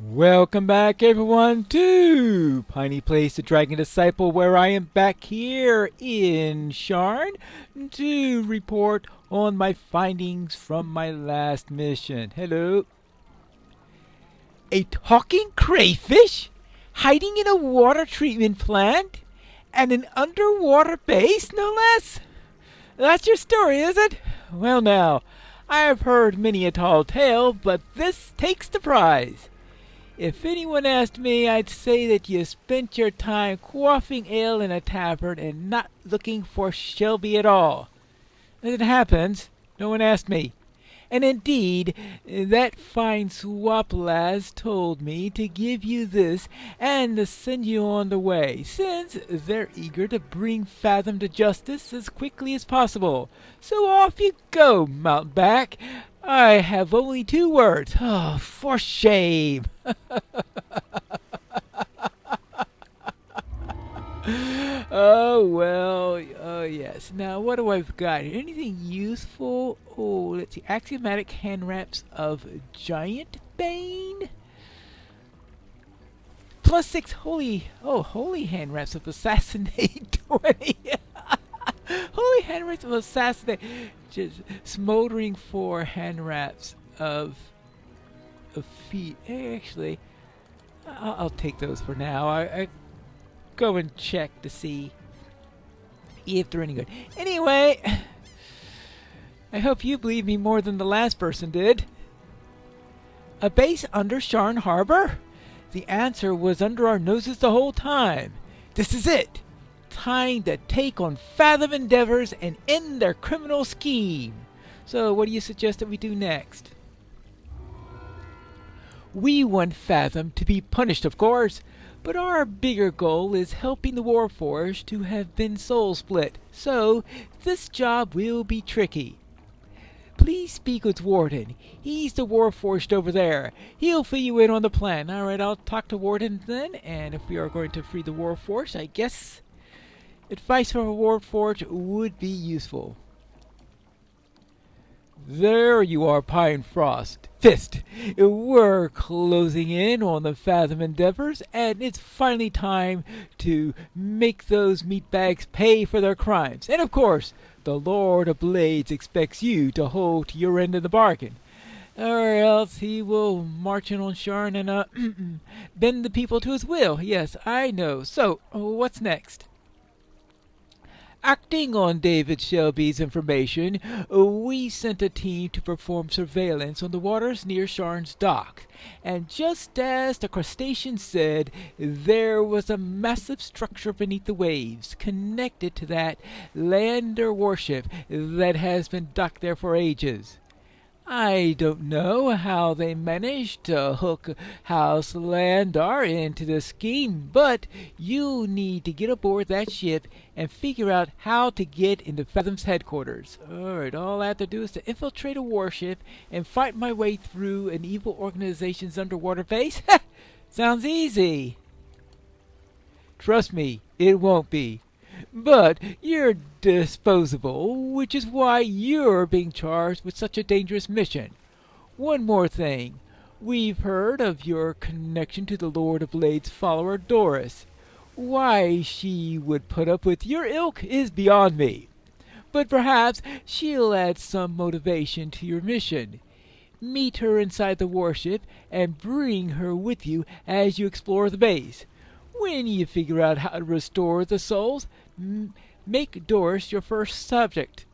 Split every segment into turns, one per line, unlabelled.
Welcome back, everyone, to Piney Place, the Dragon Disciple, where I am back here in Sharn to report on my findings from my last mission. Hello. A talking crayfish hiding in a water treatment plant and an underwater base, no less. That's your story, is it? Well, now, I have heard many a tall tale, but this takes the prize. If anyone asked me, I'd say that you spent your time quaffing ale in a tavern and not looking for Shelby at all. As it happens, no one asked me. And indeed, that fine swap lass told me to give you this and to send you on the way, since they're eager to bring Fathom to justice as quickly as possible. So off you go, Mountebank. I have only 2 words. Oh, for shame. Oh, well, oh, yes. Now, what do I've got here? Anything useful? Oh, let's see. Axiomatic hand wraps of Giant Bane. +6 holy hand wraps of Assassinate 20. Holy hand wraps of Assassinate. Just smoldering 4 hand wraps of feet. Actually, I'll take those for now. I go and check to see if they're any good. Anyway, I hope you believe me more than the last person did. A base under Sharn Harbor? The answer was under our noses the whole time. This is it. Time to take on Fathom endeavors and end their criminal scheme. So what do you suggest that we do next? We want Fathom to be punished, of course, but our bigger goal is helping the Warforged to have been soul split, so this job will be tricky. Please speak with Warden. He's the Warforged over there. He'll fill you in on the plan. Alright, I'll talk to Warden then, and if we are going to free the Warforged, I guess advice from a Warforged would be useful. There you are, Pine Frost. Fist. We're closing in on the Fathom endeavors, and it's finally time to make those meatbags pay for their crimes. And of course, the Lord of Blades expects you to hold to your end of the bargain. Or else he will march in on Sharn and bend the people to his will. Yes, I know. So, what's next? Acting on David Shelby's information, we sent a team to perform surveillance on the waters near Sharn's dock. And just as the crustacean said, there was a massive structure beneath the waves connected to that lander warship that has been docked there for ages. I don't know how they managed to hook House Landar into the scheme, but you need to get aboard that ship and figure out how to get into Fathom's headquarters. Alright, all I have to do is to infiltrate a warship and fight my way through an evil organization's underwater base? Sounds easy. Trust me, it won't be. But you're disposable, which is why you're being charged with such a dangerous mission. One more thing. We've heard of your connection to the Lord of Blades' follower, Doris. Why she would put up with your ilk is beyond me. But perhaps she'll add some motivation to your mission. Meet her inside the warship and bring her with you as you explore the base. When you figure out how to restore the souls, make Doris your first subject.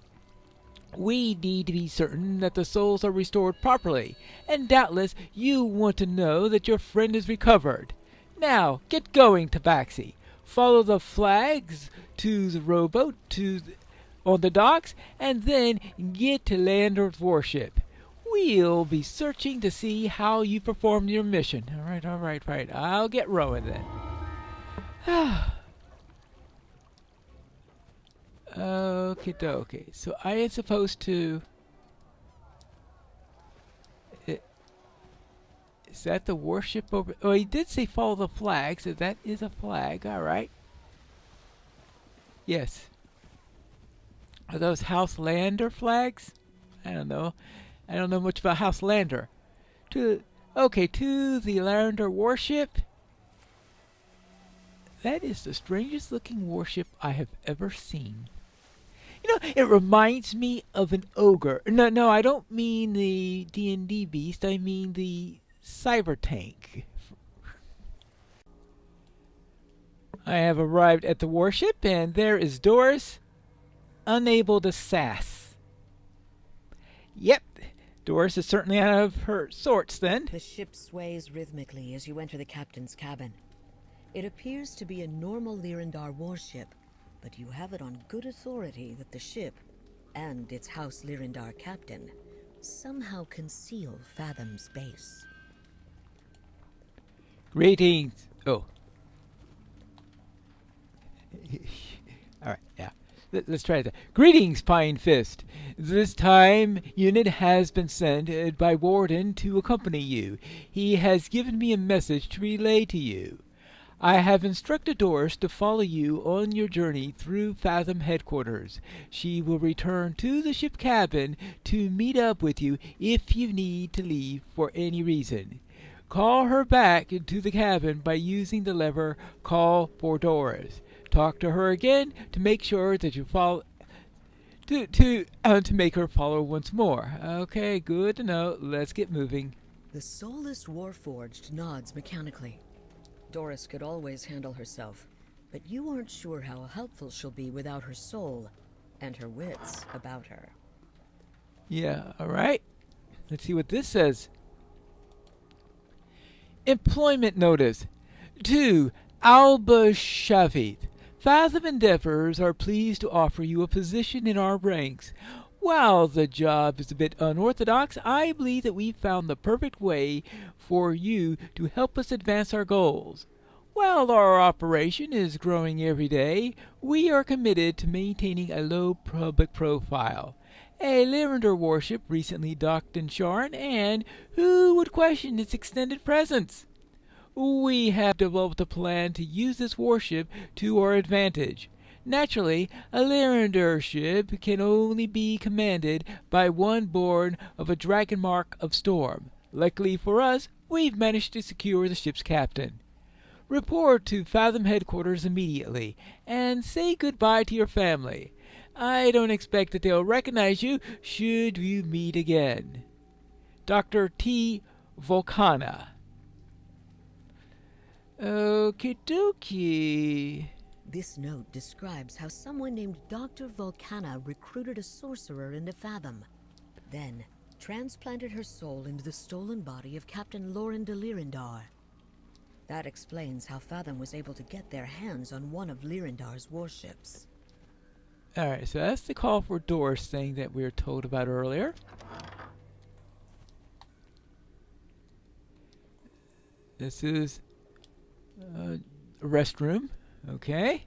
We need to be certain that the souls are restored properly, and doubtless you want to know that your friend is recovered. Now, get going, Tabaxi. Follow the flags to the rowboat on the docks, and then get to Lander's warship. We'll be searching to see how you performed your mission. All right. I'll get rowing then. Okie dokie. So I am supposed to... Is that the warship over... Oh, he did say follow the flag, so that is a flag. Alright. Yes. Are those House Lander flags? I don't know. I don't know much about House Lander. Okay, to the Lander warship. That is the strangest looking warship I have ever seen. It reminds me of an ogre. No, I don't mean the D&D beast. I mean the cyber tank. I have arrived at the warship, and there is Doris, unable to sass. Yep, Doris is certainly out of her sorts then.
The ship sways rhythmically as you enter the captain's cabin. It appears to be a normal Lyrindar warship, but you have it on good authority that the ship, and its House Lyrindar captain, somehow conceal Fathom's base.
Greetings. Oh. Alright, yeah. Let's try that. Greetings, Pine Fist. This time, unit has been sent by Warden to accompany you. He has given me a message to relay to you. I have instructed Doris to follow you on your journey through Fathom headquarters. She will return to the ship cabin to meet up with you if you need to leave for any reason. Call her back into the cabin by using the lever Call for Doris. Talk to her again to make sure that you follow to make her follow once more. Okay, good to know. Let's get moving.
The soulless Warforged nods mechanically. Doris could always handle herself, but you aren't sure how helpful she'll be without her soul and her wits about her.
Yeah, alright. Let's see what this says. Employment notice. To Alba Shavit. Fathom Endeavors are pleased to offer you a position in our ranks. While the job is a bit unorthodox, I believe that we've found the perfect way for you to help us advance our goals. While our operation is growing every day, we are committed to maintaining a low public profile. A Lyrindar warship recently docked in Sharn, and who would question its extended presence? We have developed a plan to use this warship to our advantage. Naturally, a Lyrindar ship can only be commanded by one born of a Dragon Mark of Storm. Luckily for us, we've managed to secure the ship's captain. Report to Fathom headquarters immediately, and say goodbye to your family. I don't expect that they'll recognize you should you meet again. Dr. T. Volcana. Okie dokie.
This note describes how someone named Dr. Volcana recruited a sorcerer into Fathom, then transplanted her soul into the stolen body of Captain Lauren de Lyrindar. That explains how Fathom was able to get their hands on one of Lyrindar's warships.
Alright, so that's the call for Doris thing that we were told about earlier. This is a restroom. Okay.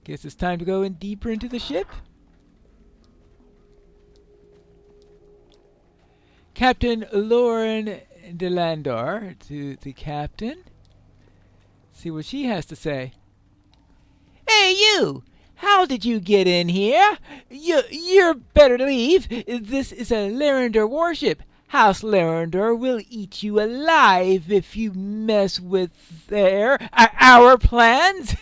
Guess it's time to go in deeper into the ship. Captain Lauren de Landar to the captain. See what she has to say. Hey, you! How did you get in here? You're better to leave. This is a Lyrindar warship. House Lyrindar will eat you alive if you mess with our plans.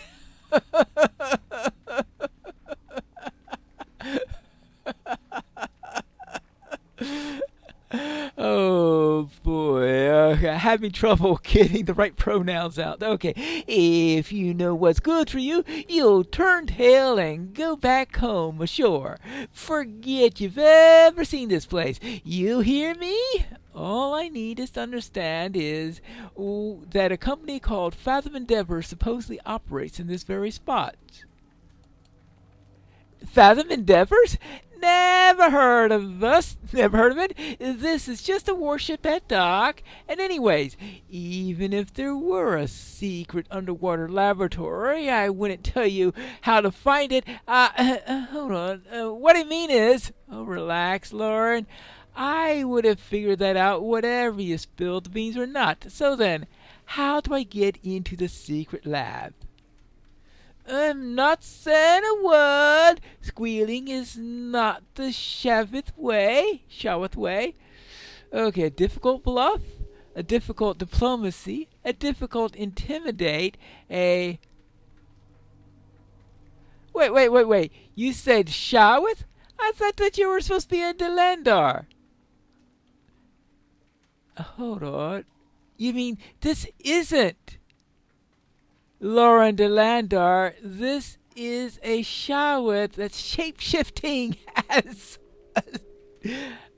Oh boy, having trouble getting the right pronouns out. Okay, if you know what's good for you, you'll turn tail and go back home ashore. Forget you've ever seen this place. You hear me? All I need is to understand is that a company called Fathom Endeavor supposedly operates in this very spot. Fathom Endeavors? Never heard of us. Never heard of it. This is just a warship at dock. And anyways, even if there were a secret underwater laboratory, I wouldn't tell you how to find it. Hold on. What I mean is, relax, Lauren. I would have figured that out whatever you spilled the beans or not. So then, how do I get into the secret lab? I'm not saying a word. Squealing is not the Shavith way. Okay, a difficult bluff, a difficult diplomacy, a difficult intimidate, a... Wait. You said Shawith? I thought that you were supposed to be in Delandar. Hold on. You mean this isn't Lauren Delandar? This is a Shawith that's shape-shifting as...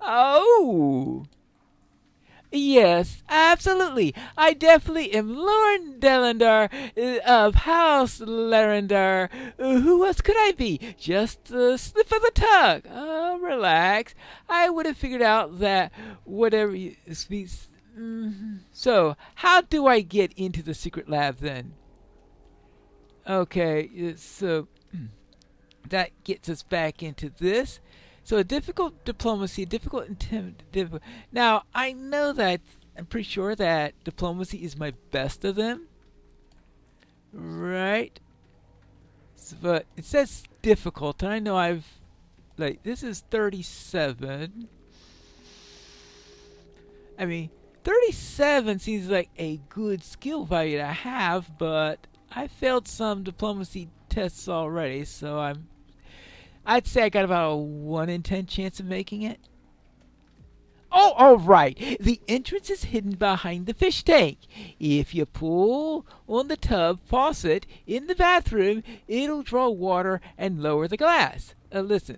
Oh... Yes, absolutely. I definitely am Lauren Delandar of House Larendar. Who else could I be? Just the slip of the tongue. Relax. I would have figured out that whatever you speak. So, how do I get into the secret lab then? Okay, so that gets us back into this. So a difficult diplomacy, a difficult Now, I know that, I'm pretty sure that diplomacy is my best of them. Right? But it says difficult, and I know I've, like, this is 37. I mean, 37 seems like a good skill value to have, but I failed some diplomacy tests already, so I'd say I got about a 1 in 10 chance of making it. Oh, all right. The entrance is hidden behind the fish tank. If you pull on the tub faucet in the bathroom, it'll draw water and lower the glass. Listen,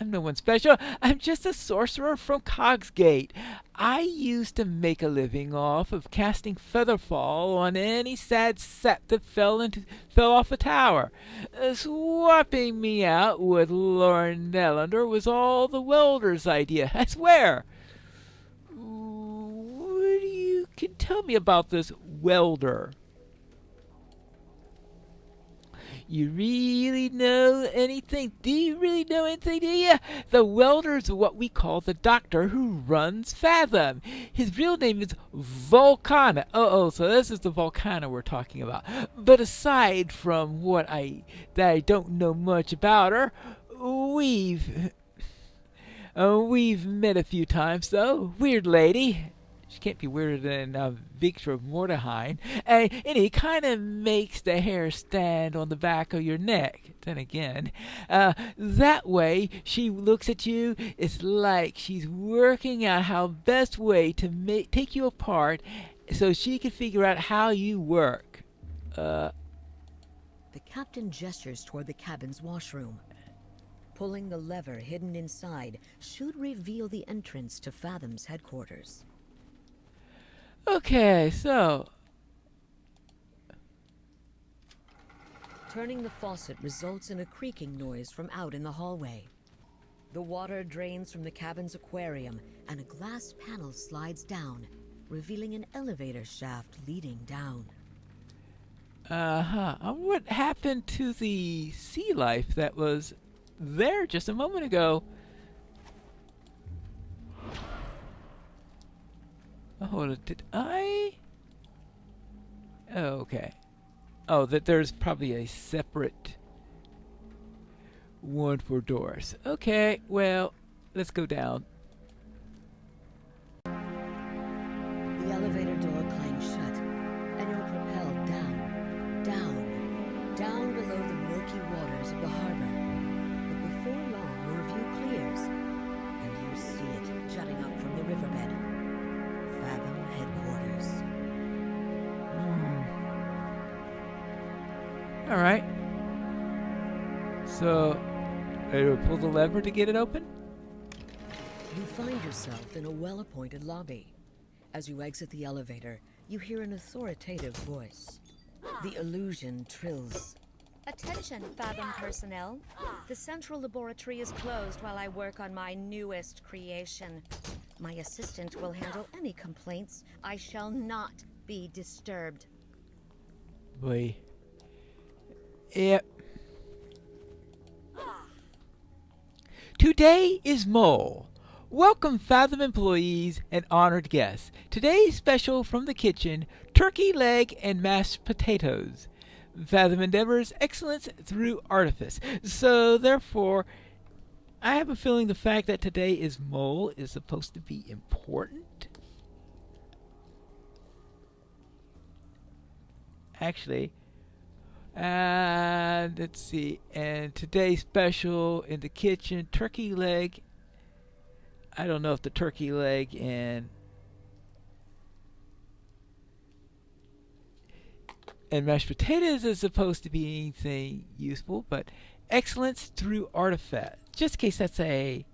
I'm no one special. I'm just a sorcerer from Cogsgate. I used to make a living off of casting Featherfall on any sad sap that fell off a tower. Swapping me out with Lauren Nelander was all the welder's idea, I swear. What you can tell me about this welder? You really know anything? Do you really know anything, do you? The welder's what we call the doctor who runs Fathom. His real name is Volcana. So this is the Volcana we're talking about. But aside from that I don't know much about her, we've met a few times, though. Weird lady. She can't be weirder than Victor Mordehine. And he kind of makes the hair stand on the back of your neck. Then again, that way she looks at you. It's like she's working out how best way to take you apart, so she can figure out how you work.
The captain gestures toward the cabin's washroom. Pulling the lever hidden inside should reveal the entrance to Fathom's headquarters.
Okay, so...
Turning the faucet results in a creaking noise from out in the hallway. The water drains from the cabin's aquarium, and a glass panel slides down, revealing an elevator shaft leading down.
What happened to the sea life that was there just a moment ago? Oh, did I? Oh, okay. Oh, that there's probably a separate one for doors. Okay, well, let's go down.
The elevator door clangs shut, and you're propelled down below the murky waters of the harbor. But before long, your view clears, and you see it jutting up from the riverbed. Fathom headquarters.
All right. So, do I pull the lever to get it open?
You find yourself in a well-appointed lobby. As you exit the elevator, you hear an authoritative voice. The illusion trills.
Attention, Fathom personnel. The central laboratory is closed while I work on my newest creation. My assistant will handle any complaints. I shall not be disturbed.
Boy. Yep. Today is Mole. Welcome Fathom employees and honored guests. Today's special from the kitchen, turkey leg and mashed potatoes. Fathom endeavors excellence through artifice. So therefore, I have a feeling the fact that today is mole is supposed to be important. Actually, let's see. And today's special in the kitchen, turkey leg. I don't know if the turkey leg and mashed potatoes is supposed to be anything useful, but excellence through artifact. Just in case that's a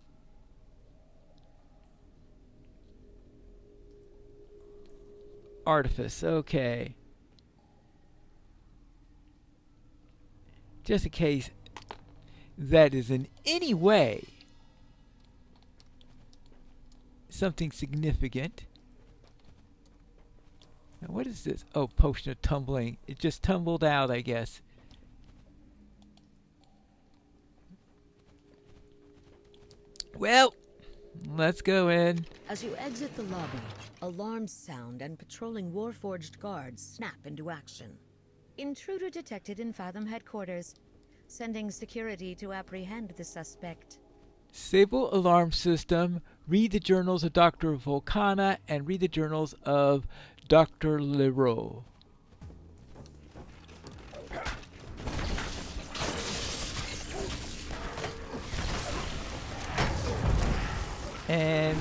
artifice. Okay. Just in case that is in any way something significant. Now what is this? Oh, potion of tumbling. It just tumbled out, I guess. Well, let's go in.
As you exit the lobby, alarms sound and patrolling Warforged guards snap into action.
Intruder detected in Fathom headquarters. Sending security to apprehend the suspect.
Sable alarm system. Read the journals of Dr. Volcana and read the journals of Dr. Leroux. And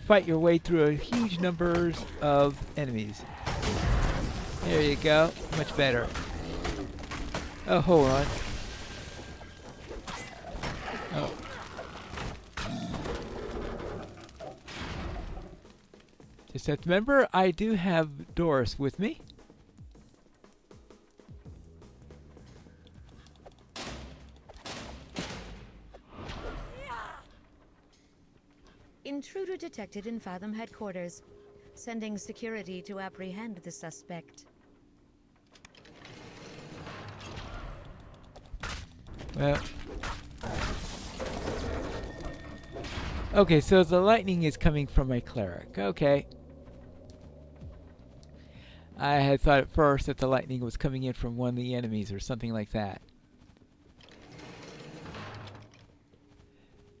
fight your way through a huge numbers of enemies. There you go. Much better. Oh, hold on. Oh. Just have to remember, I do have Doris with me.
Intruder detected in Fathom headquarters. Sending security to apprehend the suspect.
Well. Okay, so the lightning is coming from my cleric. Okay. I had thought at first that the lightning was coming in from one of the enemies or something like that.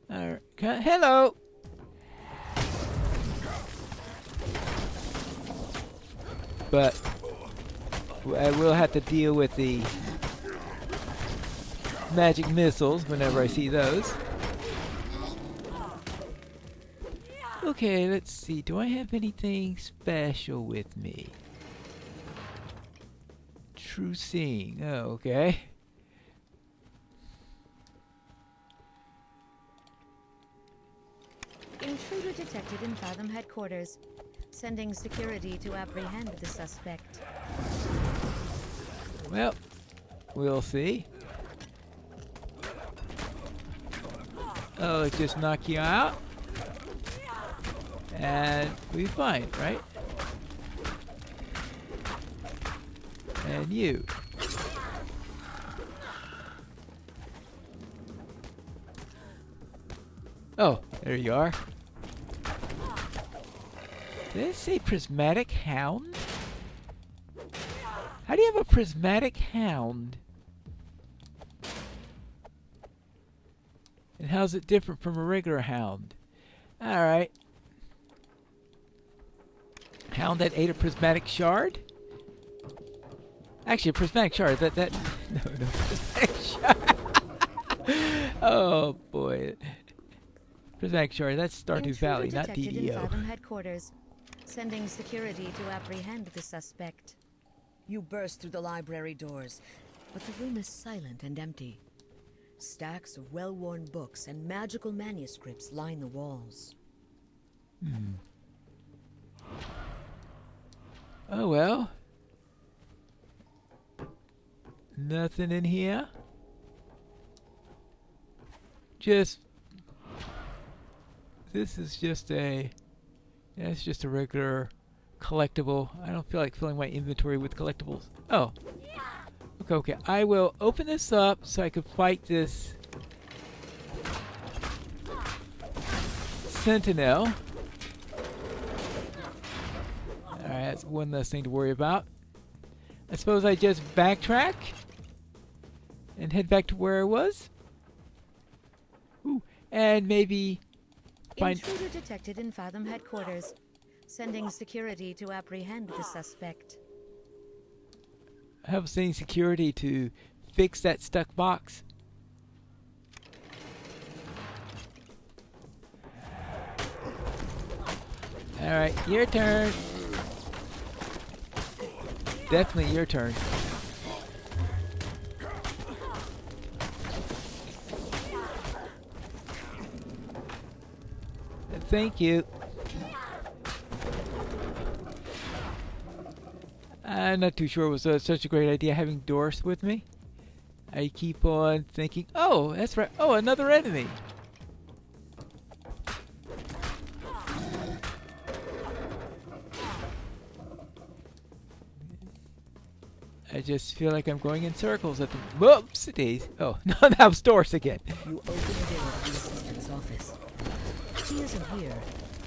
Hello! But I will have to deal with the magic missiles whenever I see those. Okay, let's see. Do I have anything special with me? True seeing. Oh, okay.
Intruder detected in Fathom headquarters. Sending security to apprehend the suspect.
Well, we'll see. Oh, it just knock you out. And we fine, right? And you. Oh, there you are. Did it say prismatic hound? How do you have a prismatic hound? And how's it different from a regular hound? Alright. Hound that ate a prismatic shard? Actually, a prismatic shard. No, prismatic shard. Oh boy. Prismatic shard, that's Stardew Valley, not
detected in
DEO.
Fathom headquarters. Sending security to apprehend the suspect.
You burst through the library doors, but the room is silent and empty. Stacks of well-worn books and magical manuscripts line the walls.
Oh well. Nothing in here. This is just a... Yeah, it's just a regular collectible. I don't feel like filling my inventory with collectibles. Oh. Okay. I will open this up so I can fight this Sentinel. Alright, that's one less thing to worry about. I suppose I just backtrack and head back to where I was. and maybe find...
Intruder detected in Fathom headquarters. Sending security to apprehend the suspect.
I was sending security to fix that stuck box. Alright, your turn. Definitely your turn. Thank you. I'm not too sure it was such a great idea having Doris with me. I keep on thinking, oh, that's right. Oh, another enemy. I just feel like I'm going in circles at the... Whoops! Days. Oh, no, that was Doris again.
You open the door to the assistant's office. He isn't here,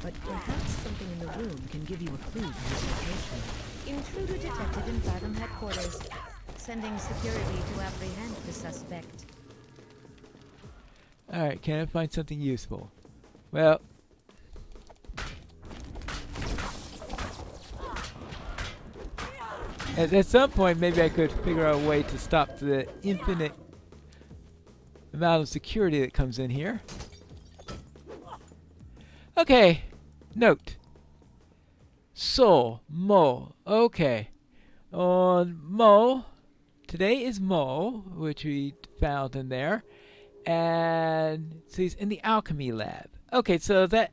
but perhaps something in the room can give you a clue to his location.
Intruder detected in Fathom headquarters. Sending security to apprehend the suspect.
Alright, can I find something useful? Well... At some point, maybe I could figure out a way to stop the infinite amount of security that comes in here. Okay, note. Sol, Mo. Okay. On Mo, today is Mo, which we found in there. And so he's in the alchemy lab. Okay, so that...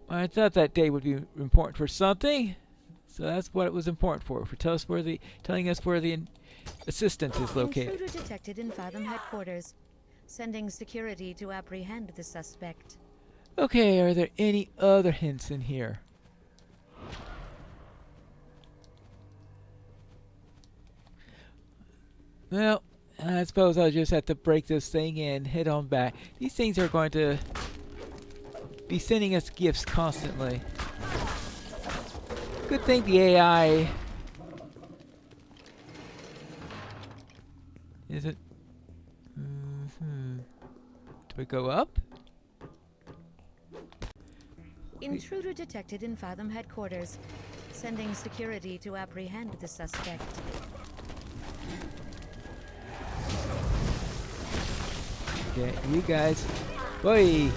I thought that day would be important for something, so that's what it was important for telling us where the assistant is located.
Intruder detected in Fathom headquarters. Sending security to apprehend the suspect.
Okay, are there any other hints in here? Well, I suppose I'll just have to break this thing and head on back. These things are going to be sending us gifts constantly. Good thing the AI is it. Do we go up?
Intruder detected in Fathom headquarters. Sending security to apprehend the suspect.
Okay, you guys. Boy.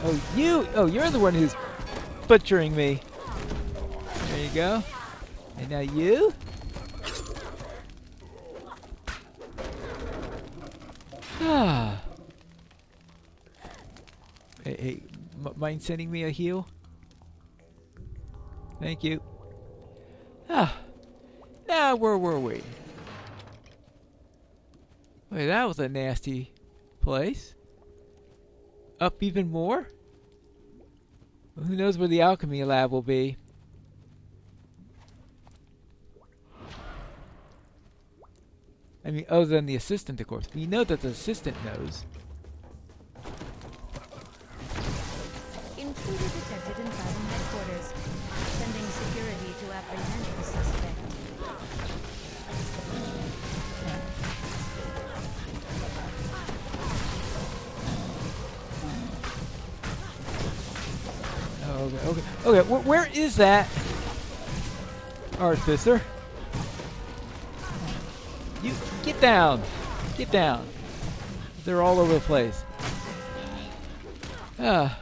Oh, you! Oh, you're the one who's butchering me. There you go. And now you. Ah. Hey, mind sending me a heal? Thank you. Ah. Now, where were we? Wait, that was a nasty place. Up even more? Well, who knows where the alchemy lab will be? I mean, other than the assistant, of course. We know that the assistant knows.
Intruder detected in Fathom headquarters. Sending security to apprehend the suspect.
Okay, where is that artificer? You get down. Get down. They're all over the place. Ah.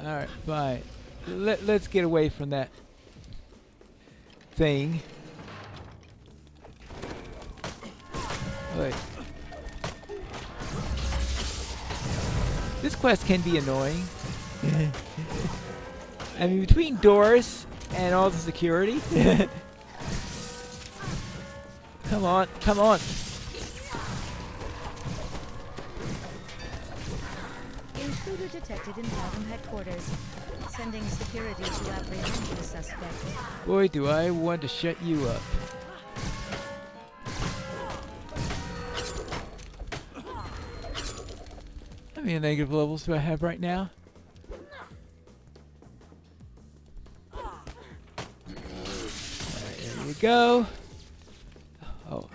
Alright, fine. Let's get away from that thing. Wait. This quest can be annoying. I mean, between Doris and all the security. Come on, come on.
Intruder detected in Fathom headquarters. Sending security to apprehend the suspect.
Boy, do I want to shut you up. How many negative levels do I have right now? go. Oh.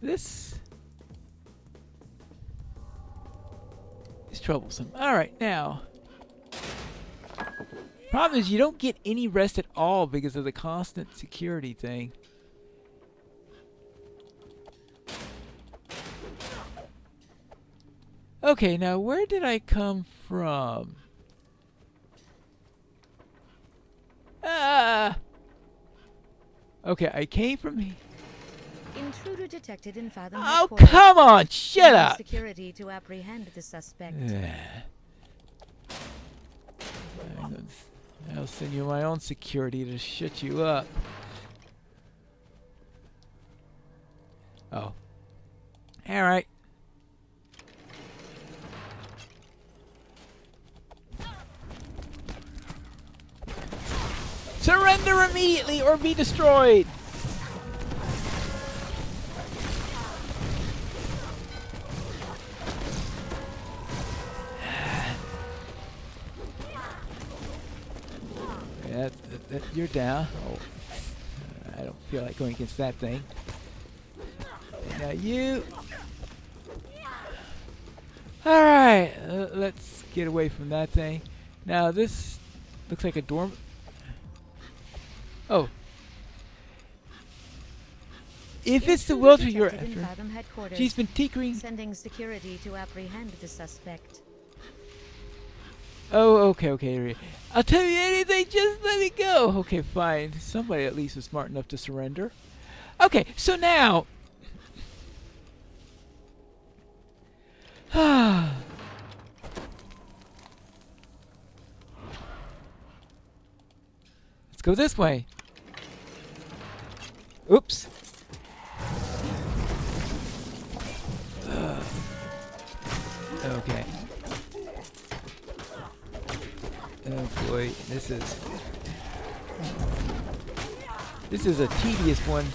This is troublesome. Alright, now. Problem is you don't get any rest at all because of the constant security thing. Okay, now where did I come from? Ah! Okay, I came from here.
Intruder detected in Fathom
Oh,
headquarters.
come on! Shut
Sending
up!
Security to apprehend the suspect.
I'll send you my own security to shut you up. Oh. Alright. Surrender immediately or be destroyed! You're down. Oh, I don't feel like going against that thing. And now you. All right, let's get away from that thing. Now this looks like a dorm. Oh. If it's the welder you're after, she's been tinkering.
Sending security to apprehend the suspect.
Oh, okay. I'll tell you anything, just let me go. Okay, fine. Somebody at least was smart enough to surrender. Okay, so now. Let's go this way. Oops. Okay. Oh boy, this is a tedious one.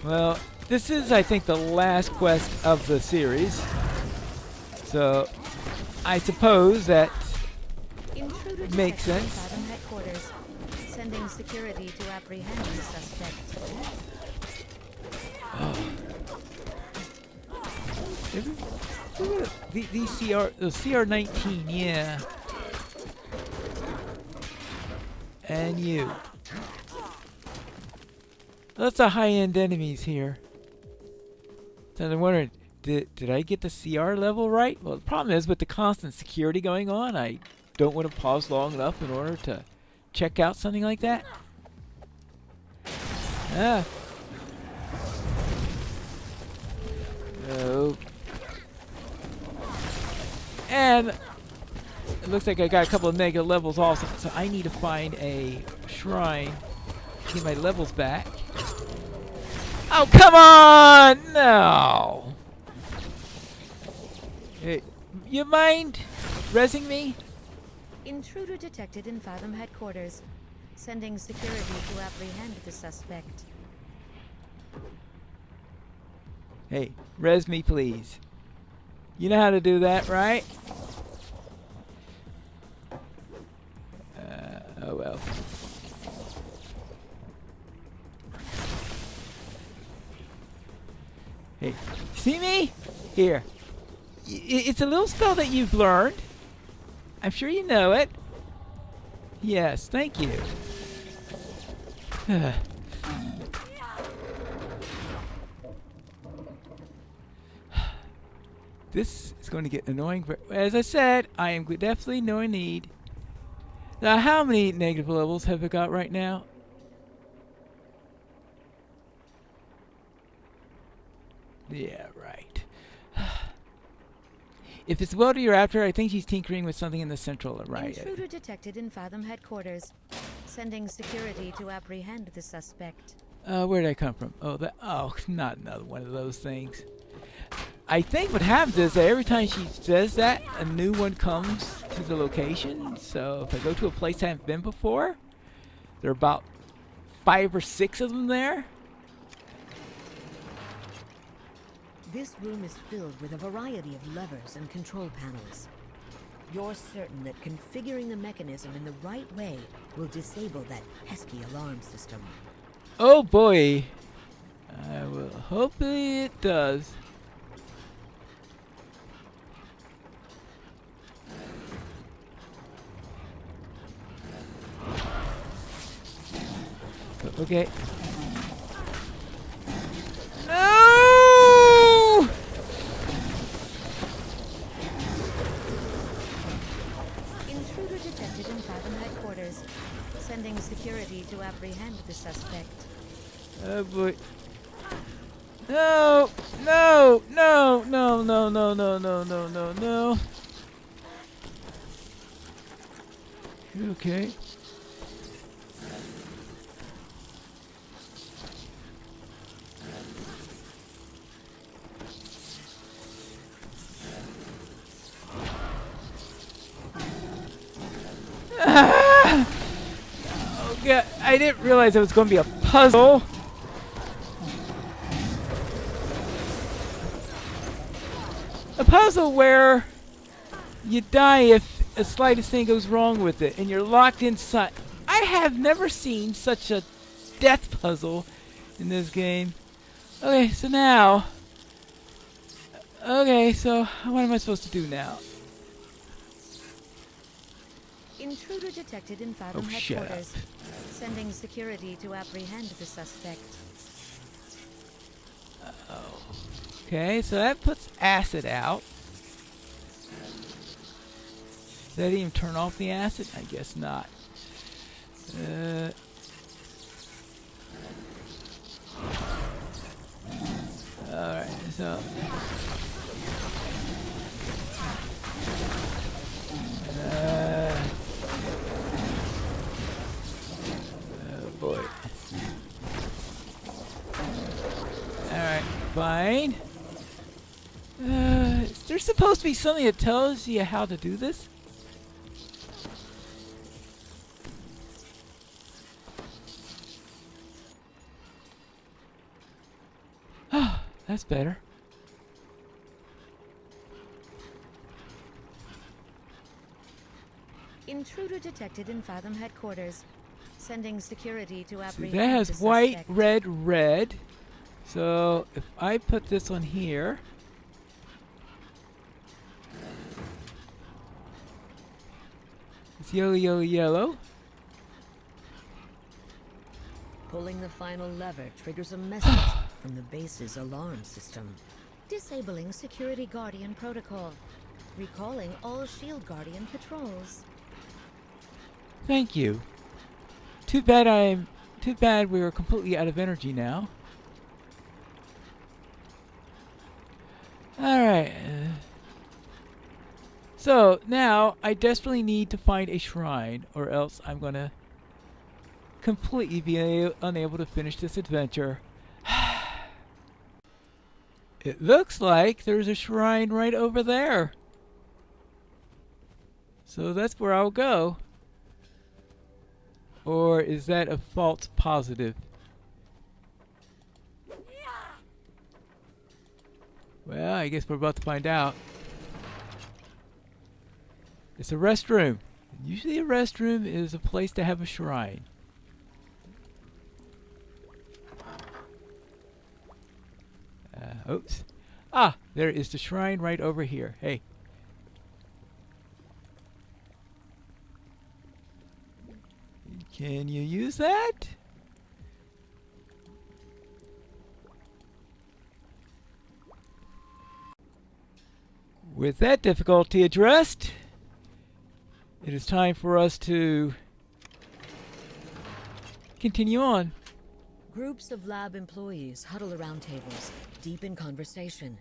Well, this is, I think, the last quest of the series. So, I suppose that makes sense.
Sending security to apprehend the suspect.
The CR-19, yeah. And you. Lots of high-end enemies here. So I'm wondering, did I get the CR level right? Well, the problem is with the constant security going on, I don't want to pause long enough in order to check out something like that. Ah. Oh. And it looks like I got a couple of negative levels also, so I need to find a shrine to get my levels back. Oh, come on! No! Hey, you mind rezzing me?
Intruder detected in Fathom headquarters. Sending security to apprehend the suspect.
Hey, res me, please. You know how to do that, right? Oh well. Hey, see me? Here. It's a little spell that you've learned. I'm sure you know it. Yes, thank you. This is going to get annoying. But as I said, I am definitely no need. Now, how many negative levels have I got right now? Yeah, right. If it's welder you're after, I think she's tinkering with something in the central, right?
Intruder detected in Fathom headquarters. Sending security to apprehend the suspect.
Where did I come from? Oh, not another one of those things. I think what happens is that every time she says that, a new one comes to the location. So if I go to a place I haven't been before, there are about 5 or 6 of them there.
This room is filled with a variety of levers and control panels. You're certain that configuring the mechanism in the right way will disable that pesky alarm system.
Oh boy. Hopefully it does. Okay. No!
Intruder detected in Fathom headquarters. Sending security to apprehend the suspect.
Oh boy. No! No! No! No! No! No! No! No! No! No! No! Okay. Ah! Oh god, I didn't realize it was going to be a puzzle. A puzzle where you die if the slightest thing goes wrong with it and you're locked inside. I have never seen such a death puzzle in this game. Okay, so now... Okay, so what am I supposed to do now?
Intruder detected in Fathom
Oh, shut
headquarters. Sending security to apprehend the suspect.
Okay, so that puts acid out. Does that even turn off the acid? I guess not. Alright, so... oh boy. Alright, fine. Is there supposed to be something that tells you how to do this? Oh, that's better.
Intruder detected in Fathom headquarters. Sending security to
See,
apprehend
that has
the
white,
suspect.
red, red. So if I put this on here, it's yellow, yellow, yellow.
Pulling the final lever triggers a message from the base's alarm system.
Disabling Security Guardian protocol. Recalling all Shield Guardian patrols.
Thank you. Too bad we are completely out of energy now. Alright. So now I desperately need to find a shrine, or else I'm gonna completely be unable to finish this adventure. It looks like there's a shrine right over there. So that's where I'll go. Or is that a false positive? Well, I guess we're about to find out. It's a restroom. Usually a restroom is a place to have a shrine. Oops. Ah, there is the shrine right over here. Hey. Can you use that? With that difficulty addressed, it is time for us to continue on.
Groups of lab employees huddle around tables, deep in conversation.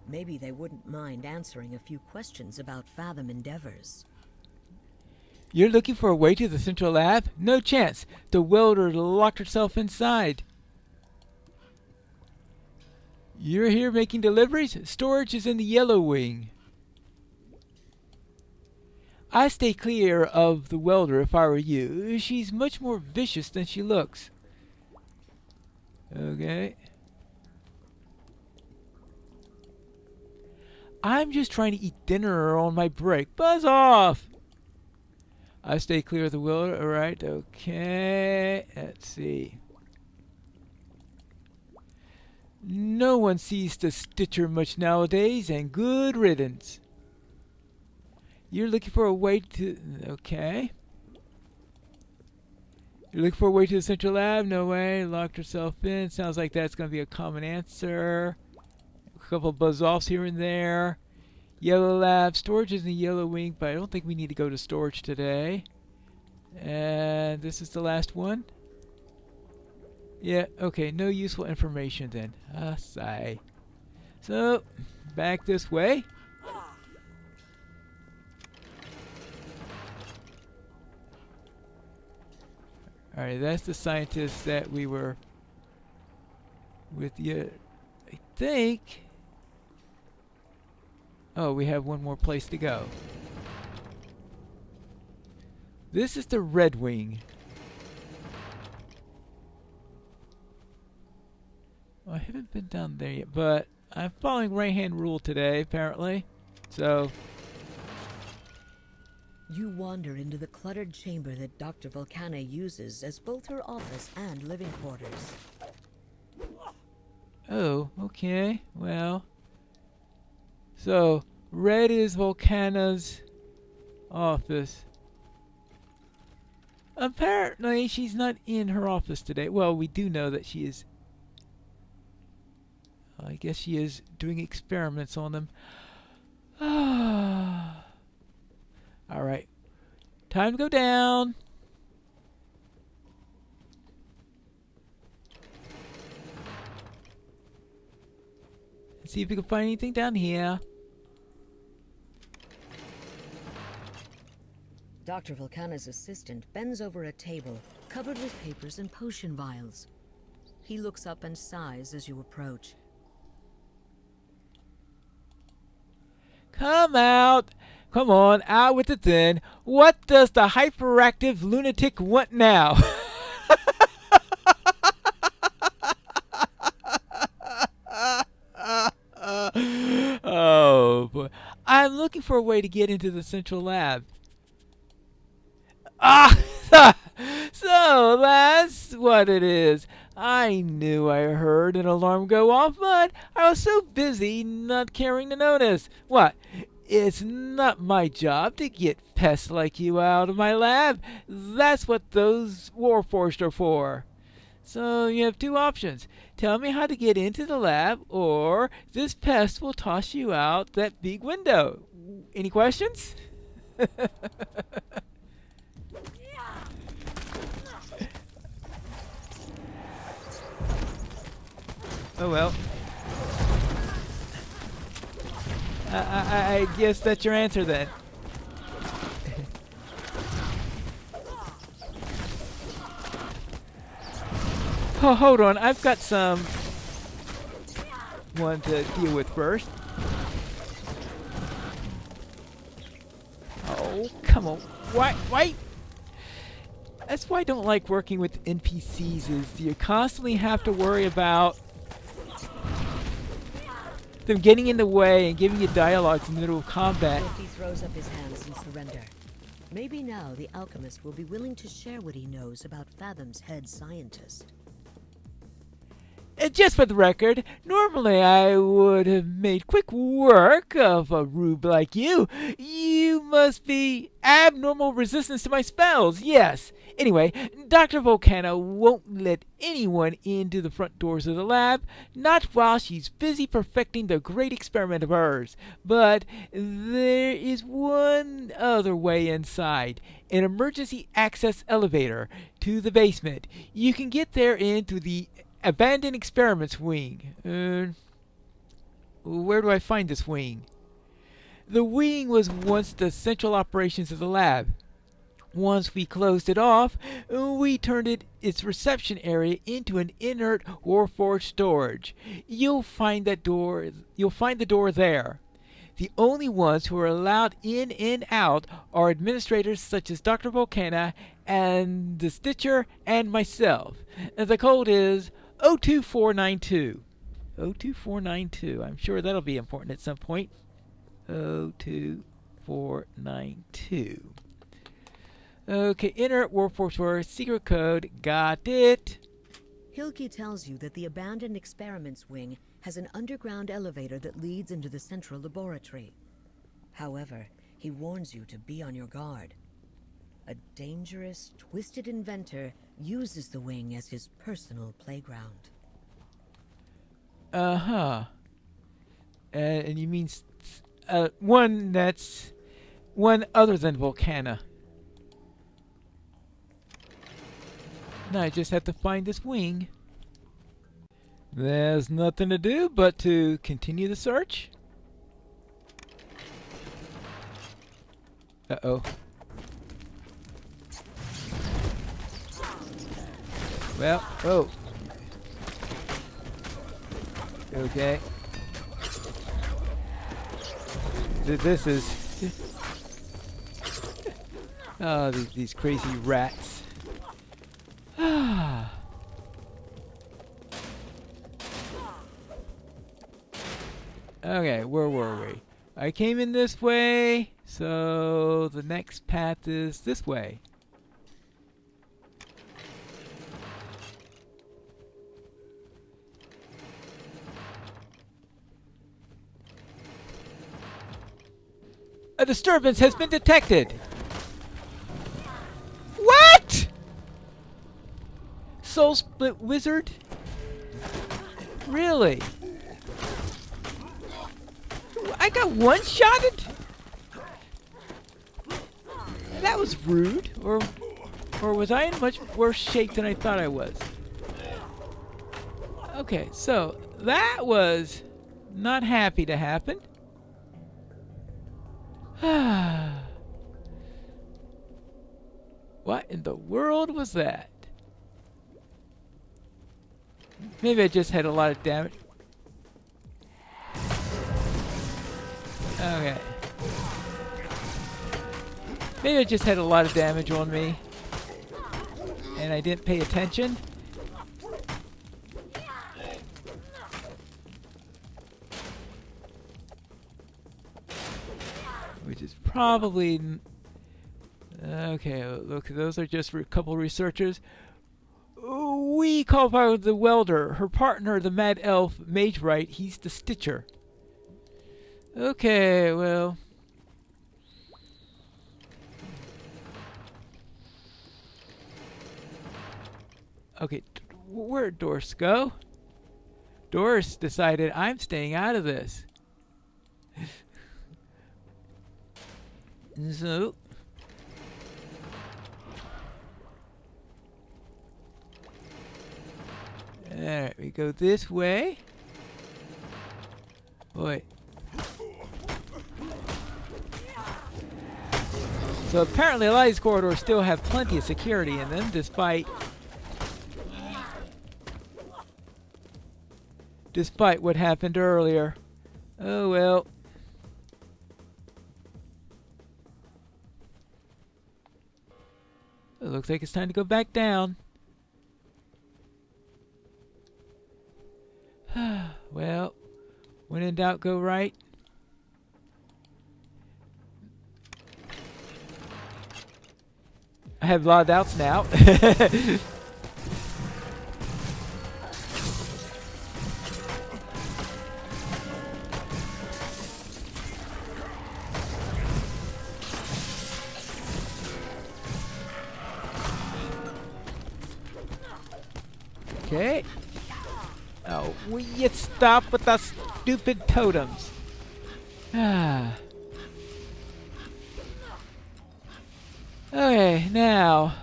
Maybe they wouldn't mind answering a few questions about Fathom endeavors.
You're looking for a way to the central lab? No chance. The welder locked herself inside. You're here making deliveries? Storage is in the yellow wing. I stay clear of the welder if I were you. She's much more vicious than she looks. Okay. I'm just trying to eat dinner on my break. Buzz off! I stay clear of the wheel. Alright, okay. Let's see. No one sees the Stitcher much nowadays, and good riddance. You're looking for a way to... Okay. You're looking for a way to the central lab? No way. Locked herself in. Sounds like that's going to be a common answer. A couple of buzz-offs here and there. Yellow lab. Storage is in the yellow wing, but I don't think we need to go to storage today. And this is the last one. Yeah, okay. No useful information then. Sigh. So, back this way. Alright, that's the scientist that we were with you. I think. Oh, we have one more place to go. This is the Red Wing. Well, I haven't been down there yet, but I'm following right-hand rule today, apparently. So...
You wander into the cluttered chamber that Dr. Volcana uses as both her office and living quarters.
Oh, okay. Well. So, red is Volcana's office. Apparently, she's not in her office today. Well, we do know that she is... I guess she is doing experiments on them. Alright. Time to go down. Let's see if we can find anything down here.
Dr. Volcana's assistant bends over a table covered with papers and potion vials. He looks up and sighs as you approach.
Come out! Come on, out with it then. What does the hyperactive lunatic want now? Oh, boy. I'm looking for a way to get into the central lab. Ah! So that's what it is. I knew I heard an alarm go off, but I was so busy not caring to notice. What? It's not my job to get pests like you out of my lab. That's what those Warforged are for. So you have two options. Tell me how to get into the lab, or this pest will toss you out that big window. Any questions? Oh well. I guess that's your answer then. Oh, hold on. I've got some one to deal with first. Oh, come on. Why? That's why I don't like working with NPCs, is you constantly have to worry about them getting in the way and giving you dialogues in the middle of combat.
He throws up his hands in surrender. Maybe now the alchemist will be willing to share what he knows about Fathom's head scientist.
Just for the record, normally I would have made quick work of a rube like you. You must be abnormal resistance to my spells, yes. Anyway, Dr. Volcano won't let anyone into the front doors of the lab, not while she's busy perfecting the great experiment of hers. But there is one other way inside, an emergency access elevator to the basement. You can get there into the Abandoned Experiments wing. Where do I find this wing? The wing was once the central operations of the lab. Once we closed it off, we turned its reception area into an inert Warforged storage. You'll find the door there. The only ones who are allowed in and out are administrators such as Dr. Volcana and the Stitcher and myself. The code is 02492. 02492. I'm sure that'll be important at some point. 02492. Okay, enter Warforged Word, secret code, got it.
Hilke tells you that the abandoned experiments wing has an underground elevator that leads into the central laboratory. However, he warns you to be on your guard. A dangerous, twisted inventor uses the wing as his personal playground.
Uh-huh. And you mean one that's one other than Volcana. Now I just have to find this wing. There's nothing to do but to continue the search. Uh-oh. Well, oh. Okay. This is... Oh, these crazy rats. Ah. Okay, where were we? I came in this way, so the next path is this way. A disturbance has been detected. What? Soul Split Wizard? Really? I got one-shotted? That was rude. Or was I in much worse shape than I thought I was? Okay, so that was not happy to happen. What in the world was that? Maybe I just had a lot of damage. Okay. Maybe I just had a lot of damage on me. And I didn't pay attention. Which is probably... Okay, look, those are just a couple researchers. We call her the welder. Her partner, the mad elf, Mage Right, he's the stitcher. Okay, well... Okay, where'd Doris go? Doris decided I'm staying out of this. So... Alright, we go this way. Boy. So apparently a lot of these corridors still have plenty of security in them, despite what happened earlier. Oh well. It looks like it's time to go back down. Well, when in doubt, go right. I have a lot of doubts now. Okay. Oh, will you stop with the stupid totems? Ah. Okay, now.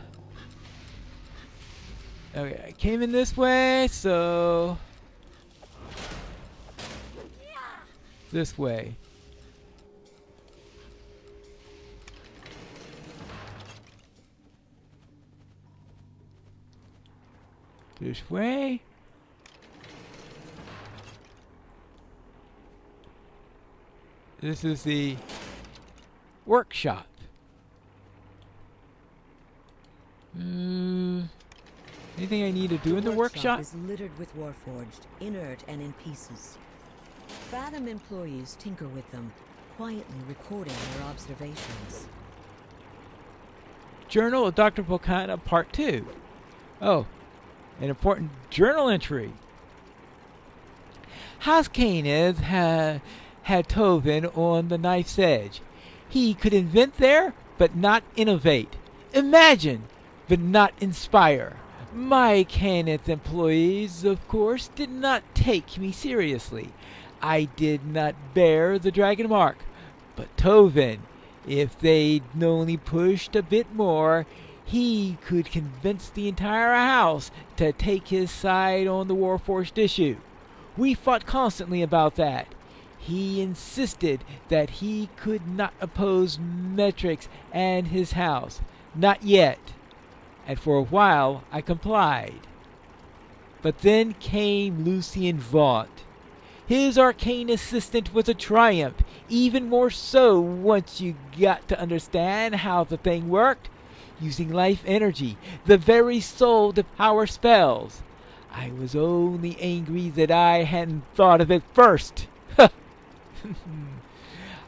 Okay, I came in this way, so... This way. This way. This is the workshop. Anything I need to do in the workshop?
Is littered with Warforged, inert and in pieces. Fathom employees tinker with them, quietly recording their observations.
Journal of Dr. Volcana, Part 2. Oh, an important journal entry. Hoskaneth had Tovin on the knife's edge. He could invent there, but not innovate. Imagine, but not inspire. My Caneth employees, of course, did not take me seriously. I did not bear the dragon mark. But Tovin, if they'd only pushed a bit more, he could convince the entire house to take his side on the Warforged issue. We fought constantly about that. He insisted that he could not oppose Metrix and his house. Not yet. And for a while I complied. But then came Lucien Vaunt. His arcane assistant was a triumph, even more so once you got to understand how the thing worked. Using life energy, the very soul to power spells. I was only angry that I hadn't thought of it first.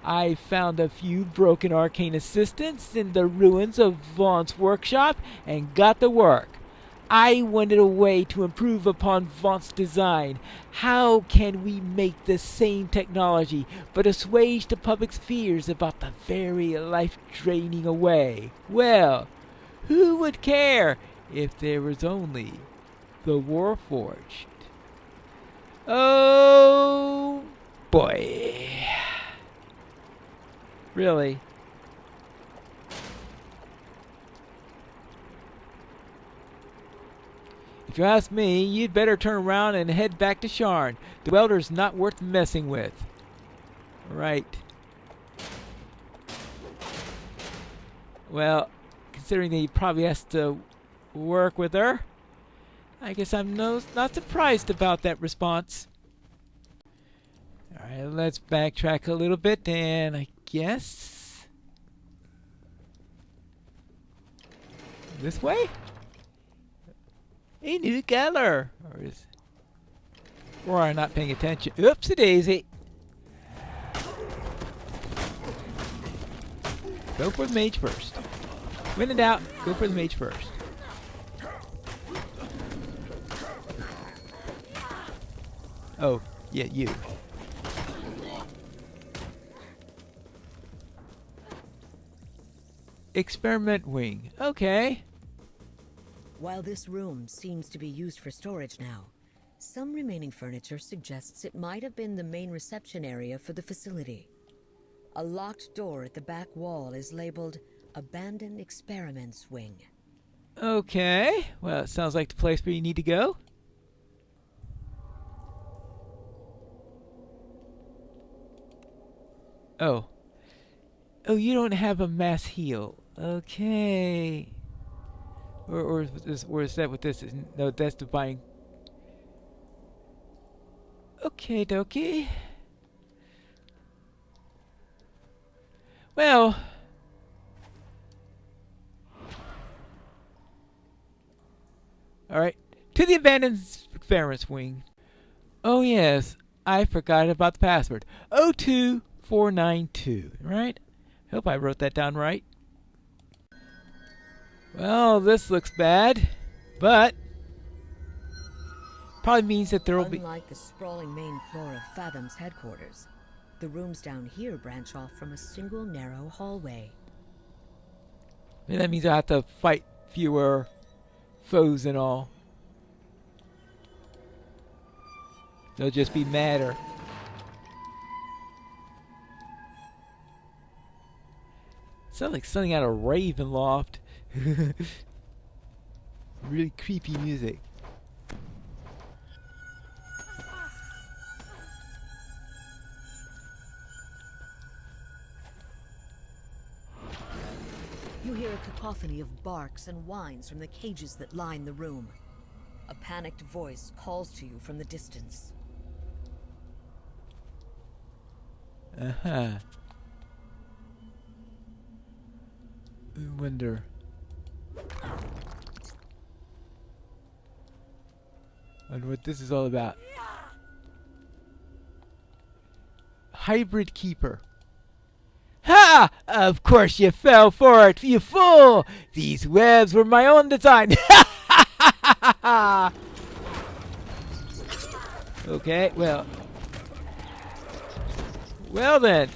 I found a few broken arcane assistants in the ruins of Vaughn's workshop and got to work. I wanted a way to improve upon Vaughn's design. How can we make the same technology but assuage the public's fears about the very life draining away? Well, who would care if there was only the Warforged? Oh boy. Really? If you ask me, you'd better turn around and head back to Sharn. The welder's not worth messing with. Right. Well, considering that he probably has to work with her, I guess I'm not surprised about that response. Alright, let's backtrack a little bit, and I guess this way? A new color! Or I'm not paying attention. Oopsie daisy! Go for the mage first. When in doubt, go for the mage first. Oh, yeah, you. Experiment wing. Okay.
While this room seems to be used for storage now, some remaining furniture suggests it might have been the main reception area for the facility. A locked door at the back wall is labeled Abandoned Experiments Wing.
Okay. Well, it sounds like the place where you need to go. Oh. Oh, you don't have a mass heal. Okay. Or is that what this is? No, that's divine. Okay, dokie. Well. Alright. To the abandoned experiments wing. Oh yes, I forgot about the password. 02492, right? Hope I wrote that down right. Well, this looks bad, but probably means that there will be...
Unlike the sprawling main floor of Fathom's headquarters, the rooms down here branch off from a single narrow hallway.
And that means I have to fight fewer foes and all. They'll just be madder. Sounds like something out of Ravenloft. Really creepy music.
You hear a cacophony of barks and whines from the cages that line the room. A panicked voice calls to you from the distance.
Uh-huh. I wonder. Wonder what this is all about. Hybrid Keeper. Ha! Of course you fell for it, you fool! These webs were my own design. Okay, well. Well then.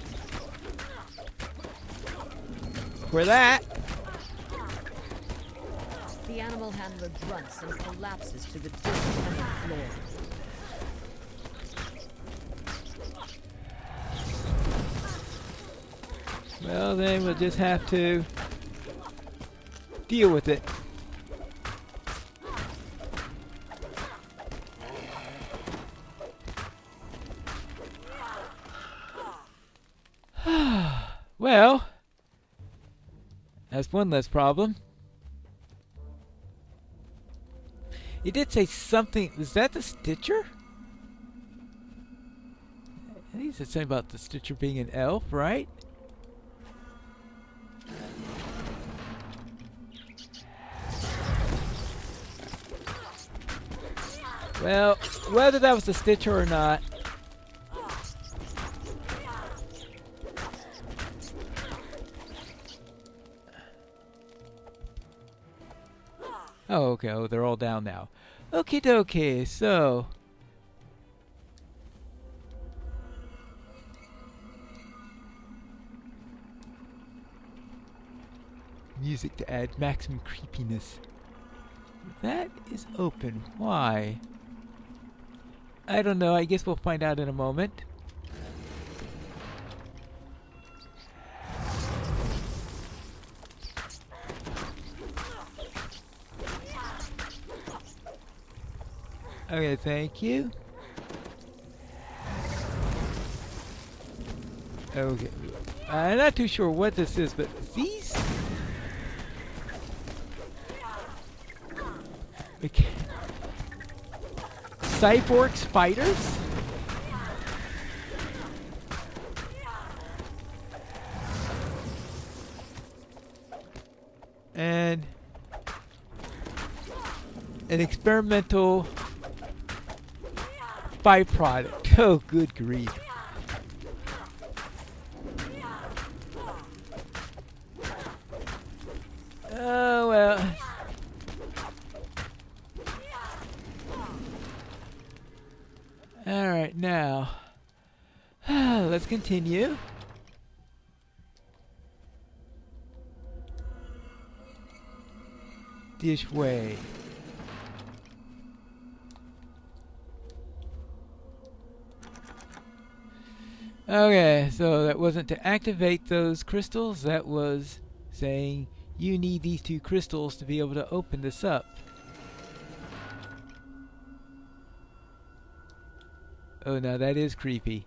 For that.
The animal handler grunts and collapses to the disconnected floor.
Well then, we'll just have to deal with it. Well, that's one less problem. You did say something. Was that the Stitcher? I think you said something about the Stitcher being an elf, right? Well, whether that was the Stitcher or not. Oh, okay. Oh, they're all down now. Okie dokie, so. Music to add maximum creepiness. That is open. Why? I don't know. I guess we'll find out in a moment. Okay, thank you. Okay. I'm not too sure what this is, but these... Okay. Cyborg spiders? And an experimental byproduct. Oh, good grief. Oh, well. Alright, now. Let's continue. This way. Okay, so that wasn't to activate those crystals. That was saying you need these two crystals to be able to open this up. Oh, now that is creepy.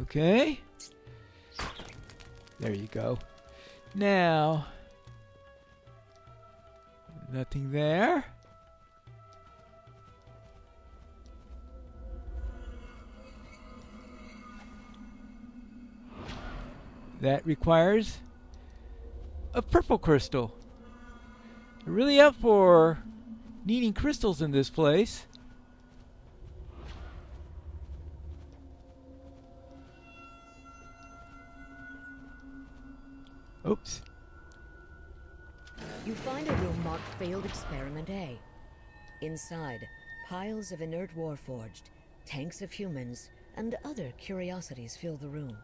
Okay. There you go. Now, nothing there. That requires a purple crystal. We're really up for needing crystals in this place. Oops.
You find a room marked Failed Experiment A. Inside, piles of inert warforged, tanks of humans, and other curiosities fill the room.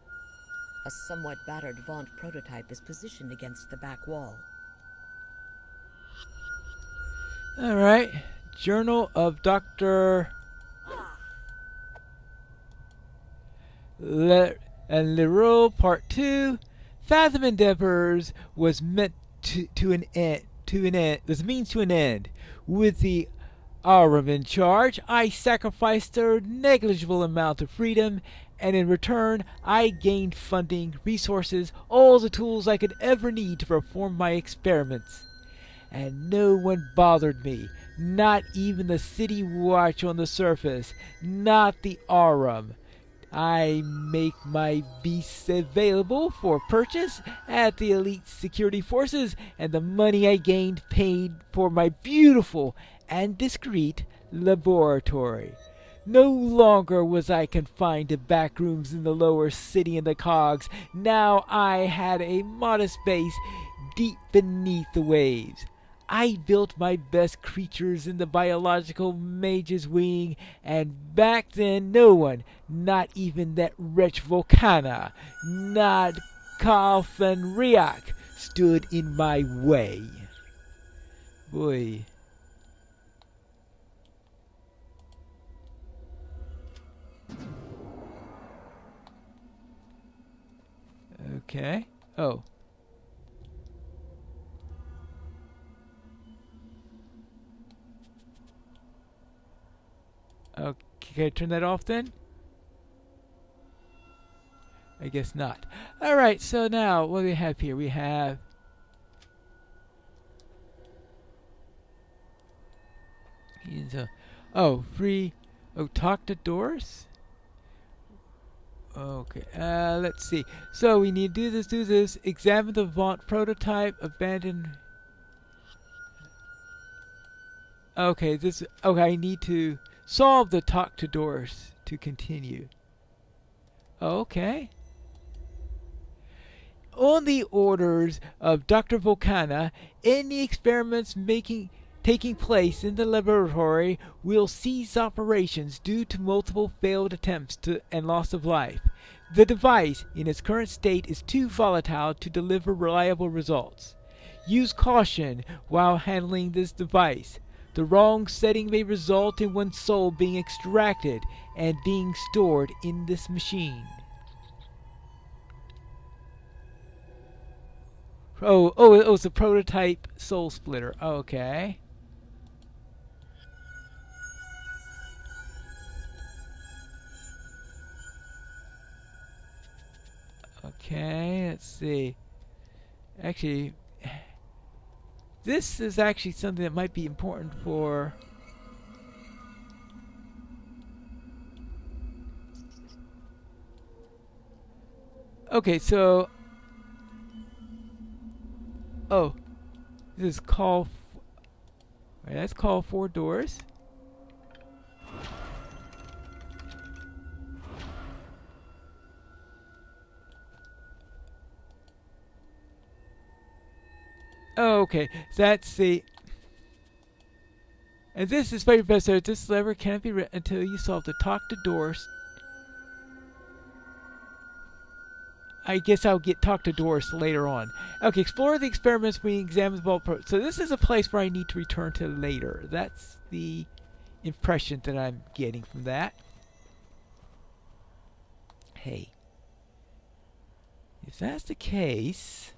A somewhat battered Vaunt prototype is positioned against the back wall.
Alright. Journal of Dr. Leroux, Part 2. Fathom Endeavors was meant to an end. Was a means to an end. With the Aurum in charge, I sacrificed a negligible amount of freedom, and in return, I gained funding, resources, all the tools I could ever need to perform my experiments. and no one bothered me. Not even the city watch on the surface, not the Aurum. I make my beasts available for purchase at the elite security forces, and the money I gained paid for my beautiful and discreet laboratory. No longer was I confined to back rooms in the lower city and the cogs. Now I had a modest base deep beneath the waves. I built my best creatures in the biological mage's wing, and back then no one, not even that wretch Volcana, not Kalfenriak, stood in my way. Boy. Okay. Oh. Okay, can I turn that off then? I guess not. Alright, so now what do we have here? We have free talk to doors? Okay, let's see. So we need to do this, examine the Vaunt prototype, abandon. Okay, I need to solve the talk to doors to continue. Okay. On the orders of Dr. Volcana, any experiments taking place in the laboratory will cease operations due to multiple failed attempts and loss of life. The device, in its current state, is too volatile to deliver reliable results. Use caution while handling this device. The wrong setting may result in one's soul being extracted and being stored in this machine. It's a prototype soul splitter. Okay. Okay, let's see. Actually, this is actually something that might be important for... Okay, so... Oh, this is call... Wait, that's call 4 doors. Oh, okay, so that's the... And this is very best. So this lever can't be read until you solve the talk to doors. I guess I'll get talk to doors later on. Okay, explore the experiments we examined. So this is a place where I need to return to later. That's the impression that I'm getting from that. Hey, if that's the case,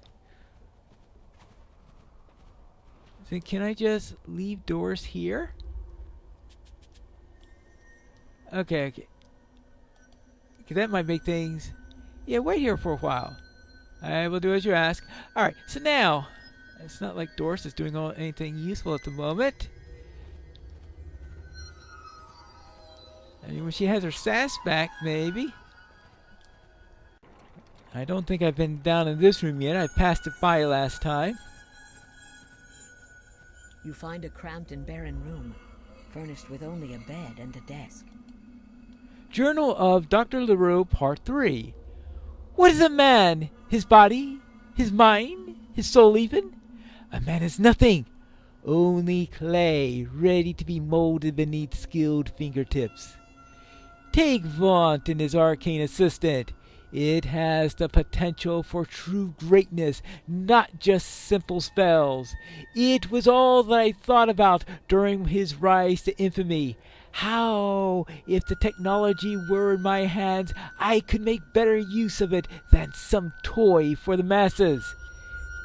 then can I just leave doors here? Okay. Okay, that might make things... Yeah, wait here for a while. I will do as you ask. Alright, so now, it's not like Doris is doing anything useful at the moment. I mean, when she has her sass back, maybe. I don't think I've been down in this room yet. I passed it by last time.
You find a cramped and barren room, furnished with only a bed and a desk.
Journal of Dr. LaRue, Part 3. What is a man? His body? His mind? His soul even? A man is nothing. Only clay, ready to be molded beneath skilled fingertips. Take Vaunt and his arcane assistant. It has the potential for true greatness, not just simple spells. It was all that I thought about during his rise to infamy. How, if the technology were in my hands, I could make better use of it than some toy for the masses.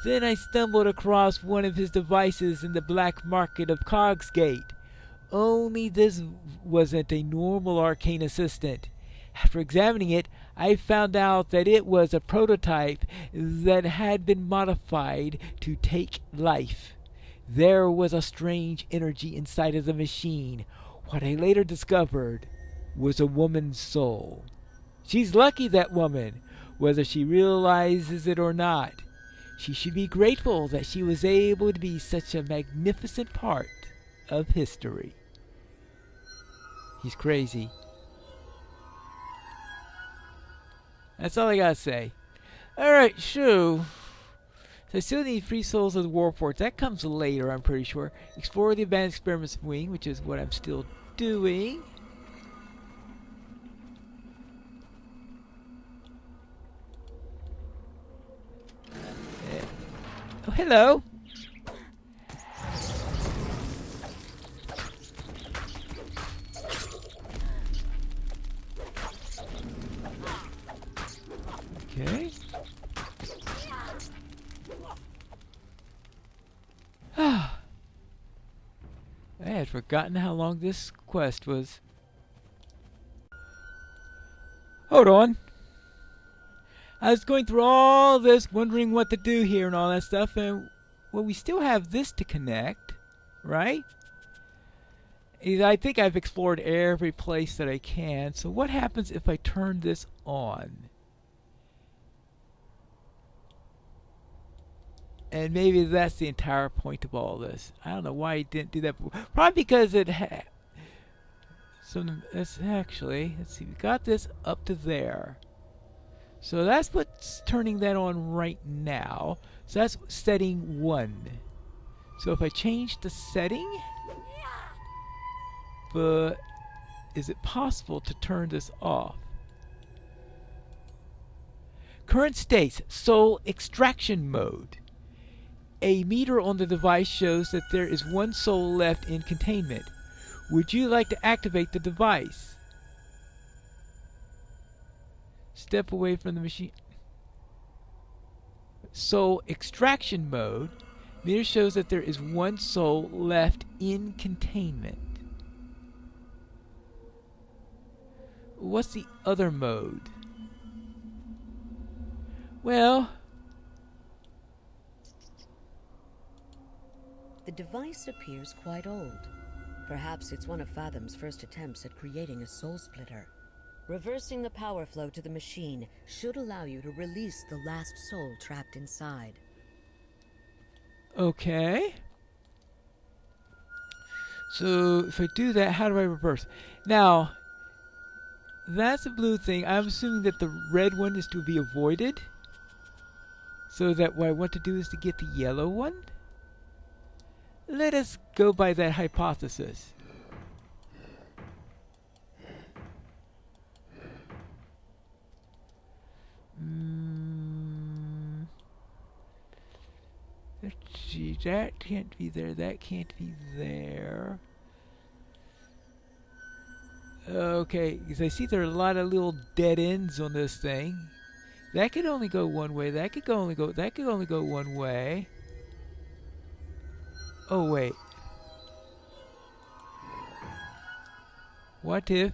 Then I stumbled across one of his devices in the black market of Cogsgate. Only this wasn't a normal arcane assistant. After examining it, I found out that it was a prototype that had been modified to take life. There was a strange energy inside of the machine. What I later discovered was a woman's soul. She's lucky, that woman, whether she realizes it or not. She should be grateful that she was able to be such a magnificent part of history. He's crazy. That's all I gotta say. Alright, so I still need 3 souls of the warports. That comes later, I'm pretty sure. Explore the abandoned experiments wing, which is what I'm still doing. Oh, hello. Okay. I had forgotten how long this quest was. Hold on. I was going through all this, wondering what to do here and all that stuff, and well, we still have this to connect, right? I think I've explored every place that I can, so what happens if I turn this on? And maybe that's the entire point of all this. I don't know why he didn't do that before. Probably because it had some. Let's actually, let's see, we got this up to there. So that's what's turning that on right now. So that's setting 1. So if I change the setting, but is it possible to turn this off? Current states, soul extraction mode. A meter on the device shows that there is 1 soul left in containment. Would you like to activate the device? Step away from the machine. Soul extraction mode. Meter shows that there is 1 soul left in containment. What's the other mode? Well,
The device appears quite old. Perhaps it's one of Fathom's first attempts at creating a soul splitter. Reversing the power flow to the machine should allow you to release the last soul trapped inside.
okay. So if I do that, how do I reverse? Now, that's a blue thing. I'm assuming that the red one is to be avoided. So that what I want to do is to get the yellow one. Let us go by that hypothesis. Let's see, that can't be there, that can't be there. Okay, because I see there are a lot of little dead ends on this thing. That could only go one way, that could only go one way. Oh wait. What if?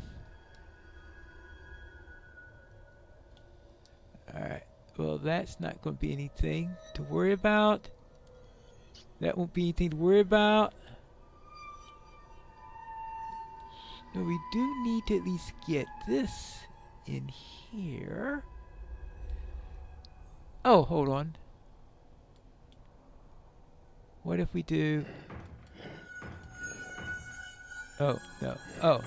Alright, well that's not going to be anything to worry about. That won't be anything to worry about. No, we do need to at least get this in here. Oh, hold on. What if we do... Oh, no. Oh.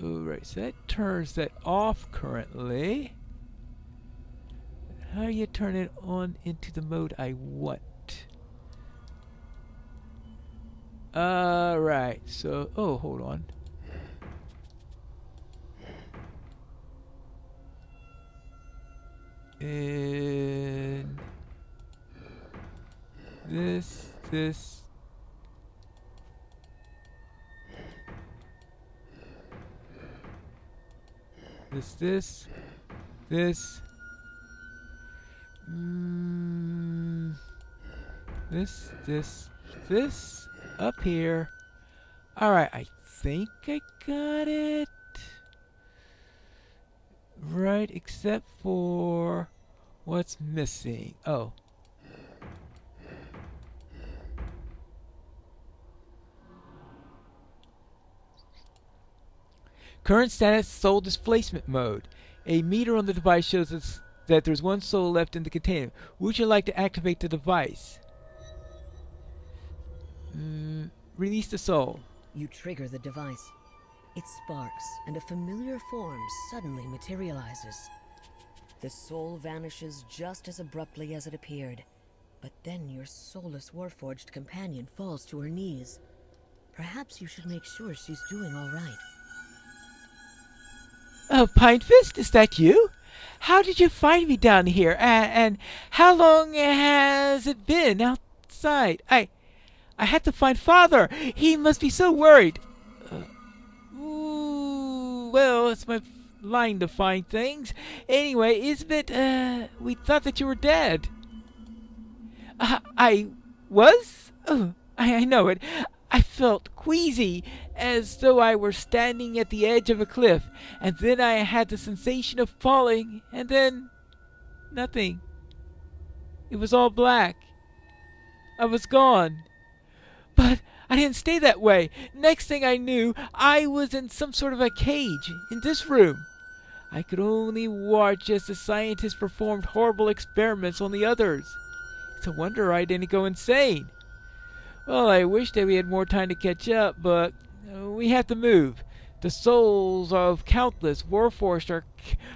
Alright, so that turns that off currently. How do you turn it on into the mode I want? Right, so... Oh, hold on. And... This... This... This up here. Alright, I think I got it. Right Alright, except for what's missing. Oh. Current status, soul displacement mode. A meter on the device shows us that there's one soul left in the container. Would you like to activate the device? Release the soul.
You trigger the device. It sparks, and a familiar form suddenly materializes. The soul vanishes just as abruptly as it appeared. But then your soulless Warforged companion falls to her knees. Perhaps you should make sure she's doing all right.
Oh, Pine Fist, is that you? How did you find me down here? And how long has it been outside? I had to find Father. He must be so worried. Well, it's my line to find things. Anyway, Isbeth, we thought that you were dead. I was? Oh, I know it. I felt queasy, as though I were standing at the edge of a cliff, and then I had the sensation of falling, and then nothing. It was all black. I was gone. But I didn't stay that way. Next thing I knew, I was in some sort of a cage in this room. I could only watch as the scientists performed horrible experiments on the others. It's a wonder I didn't go insane. Well, I wish that we had more time to catch up, but we have to move. The souls of countless Warforged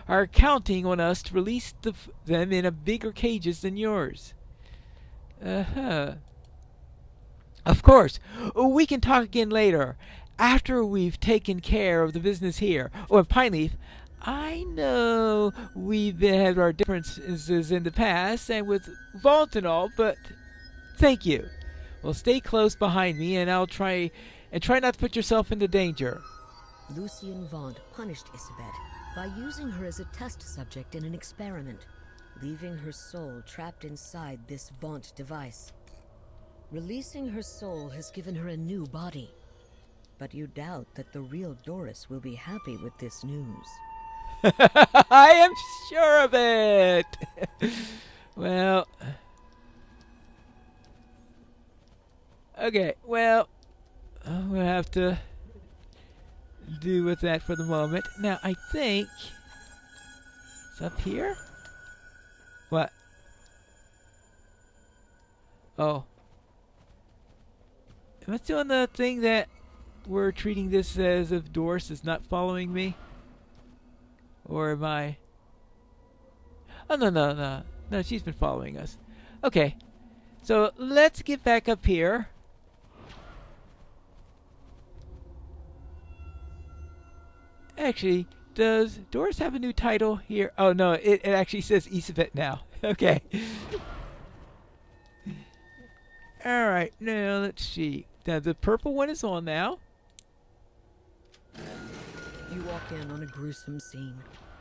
are counting on us to release them in a bigger cages than yours. Of course, we can talk again later, after we've taken care of the business here. Oh, and Pineleaf, I know we've had our differences in the past, and with Vault and all, but thank you. Well, stay close behind me, and I'll try not to put yourself into danger.
Lucien Vaunt punished Isabet by using her as a test subject in an experiment, leaving her soul trapped inside this Vaunt device. Releasing her soul has given her a new body, but you doubt that the real Doris will be happy with this news.
I am sure of it! Well... Okay, well, we'll have to do with that for the moment. Now, I think it's up here? What? Oh. Am I still on the thing that we're treating this as if Doris is not following me? Or am I... Oh, no. No, she's been following us. Okay. So, let's get back up here. Actually, does Doris have a new title here? Oh, no, it actually says Isabet now. Okay. Alright, now let's see. Now, the purple one is on now.
You walk in on a gruesome scene.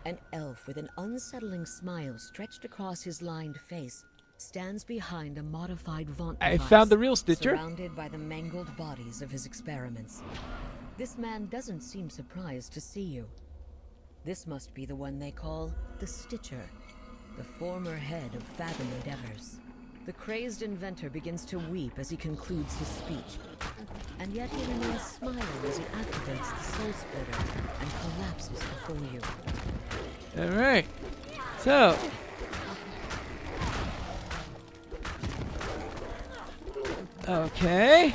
An elf with an unsettling smile stretched across his lined face stands behind a modified Vaunt device,
I found the real Stitcher.
surrounded by the mangled bodies of his experiments. This man doesn't seem surprised to see you. This must be the one they call the Stitcher, the former head of Fathom Endeavors. The crazed inventor begins to weep as he concludes his speech, and yet he remains smiling as he activates the Soul Splitter and collapses before you.
Alright. So. Okay.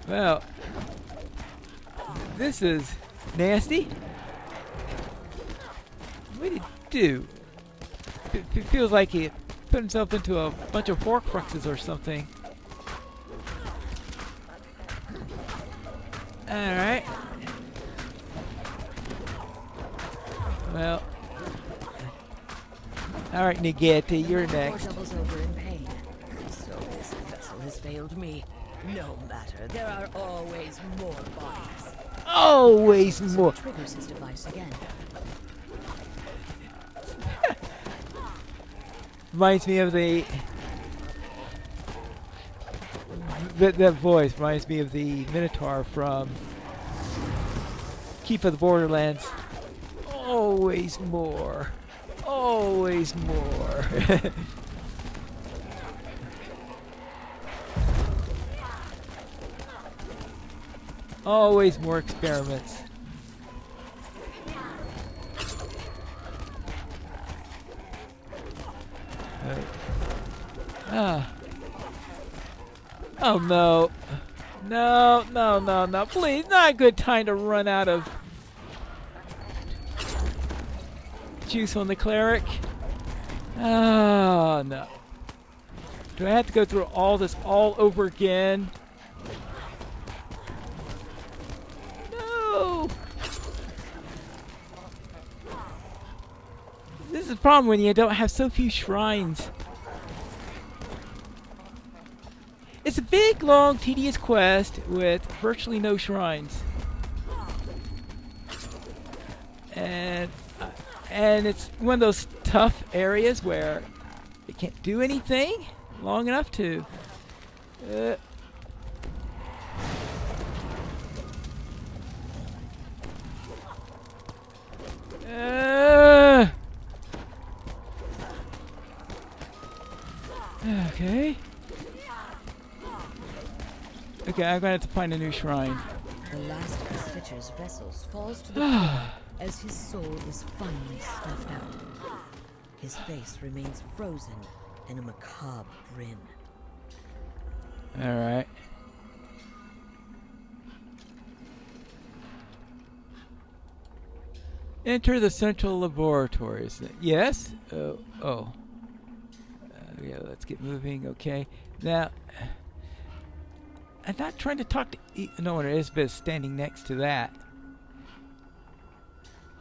Well. This is nasty. What did he do? It feels like he put himself into a bunch of Horcruxes or something. Alright. Well. Alright, Nageti, you're next.
Doubles over in pain. So this vessel has failed me. No matter, there are always more bodies.
Always more.
Triggers his device again.
Reminds me of the... That voice reminds me of the Minotaur from Keep of the Borderlands. Always more. Always more. Always more experiments. Oh no. No, no, no, no. Please, not a good time to run out of juice on the cleric. Oh no. Do I have to go through all this all over again? No. This is the problem when you don't have so few shrines. It's a big, long, tedious quest with virtually no shrines. And it's one of those tough areas where you can't do anything long enough to... Okay. Okay, I'm gonna have to find a new shrine.
The last of the Stitcher's vessels falls to the floor as his soul is finally snuffed out. His face remains frozen in a macabre grin.
Alright. Enter the central laboratories. Yes? Oh. Yeah, let's get moving. Okay. Now... I'm not trying to talk to no one. Elizabeth standing next to that.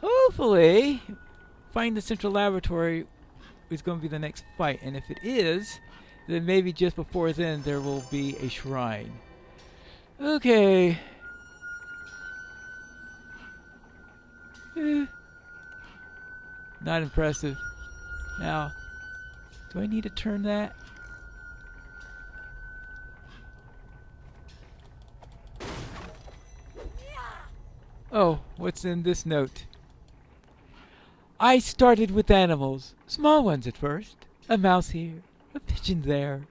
Hopefully, find the central laboratory is going to be the next fight, and if it is, then maybe just before then there will be a shrine. Okay. Not impressive. Now, do I need to turn that? Oh, what's in this note? I started with animals, small ones at first. A mouse here, a pigeon there.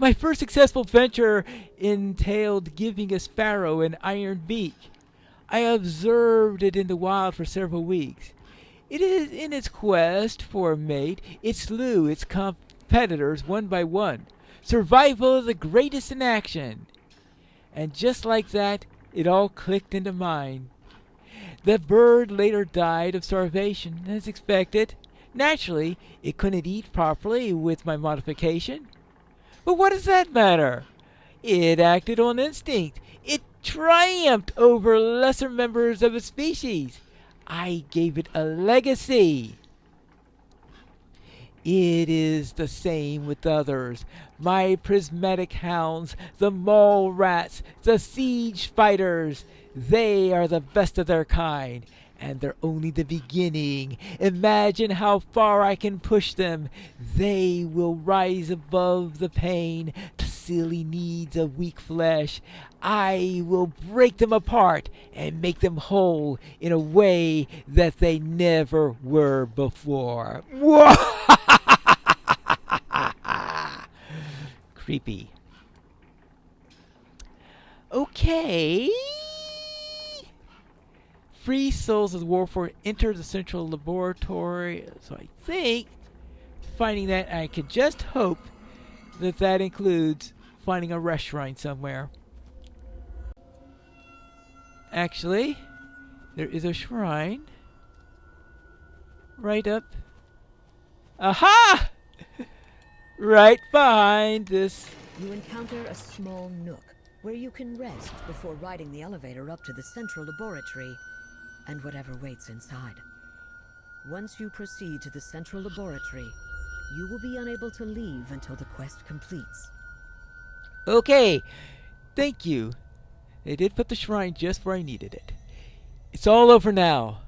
My first successful venture entailed giving a sparrow an iron beak. I observed it in the wild for several weeks. It is in its quest for a mate. It slew its competitors one by one. Survival is the greatest in action. And just like that, it all clicked into mine. The bird later died of starvation, as expected. Naturally, it couldn't eat properly with my modification. But what does that matter? It acted on instinct. It triumphed over lesser members of its species. I gave it a legacy. It is the same with others. My prismatic hounds, the mole rats, the siege fighters, they are the best of their kind, and they're only the beginning. Imagine how far I can push them. They will rise above the pain, the silly needs of weak flesh. I will break them apart and make them whole in a way that they never were before. Creepy. Okay. Free souls of the Warforged enter the central laboratory. So I think finding that, I can just hope that that includes finding a rest shrine somewhere. Actually, there is a shrine right up. Aha! Right behind this.
You encounter a small nook where you can rest before riding the elevator up to the central laboratory and whatever waits inside. Once you proceed to the central laboratory, you will be unable to leave until the quest completes.
Okay, thank you. They did put the shrine just where I needed it. It's all over now.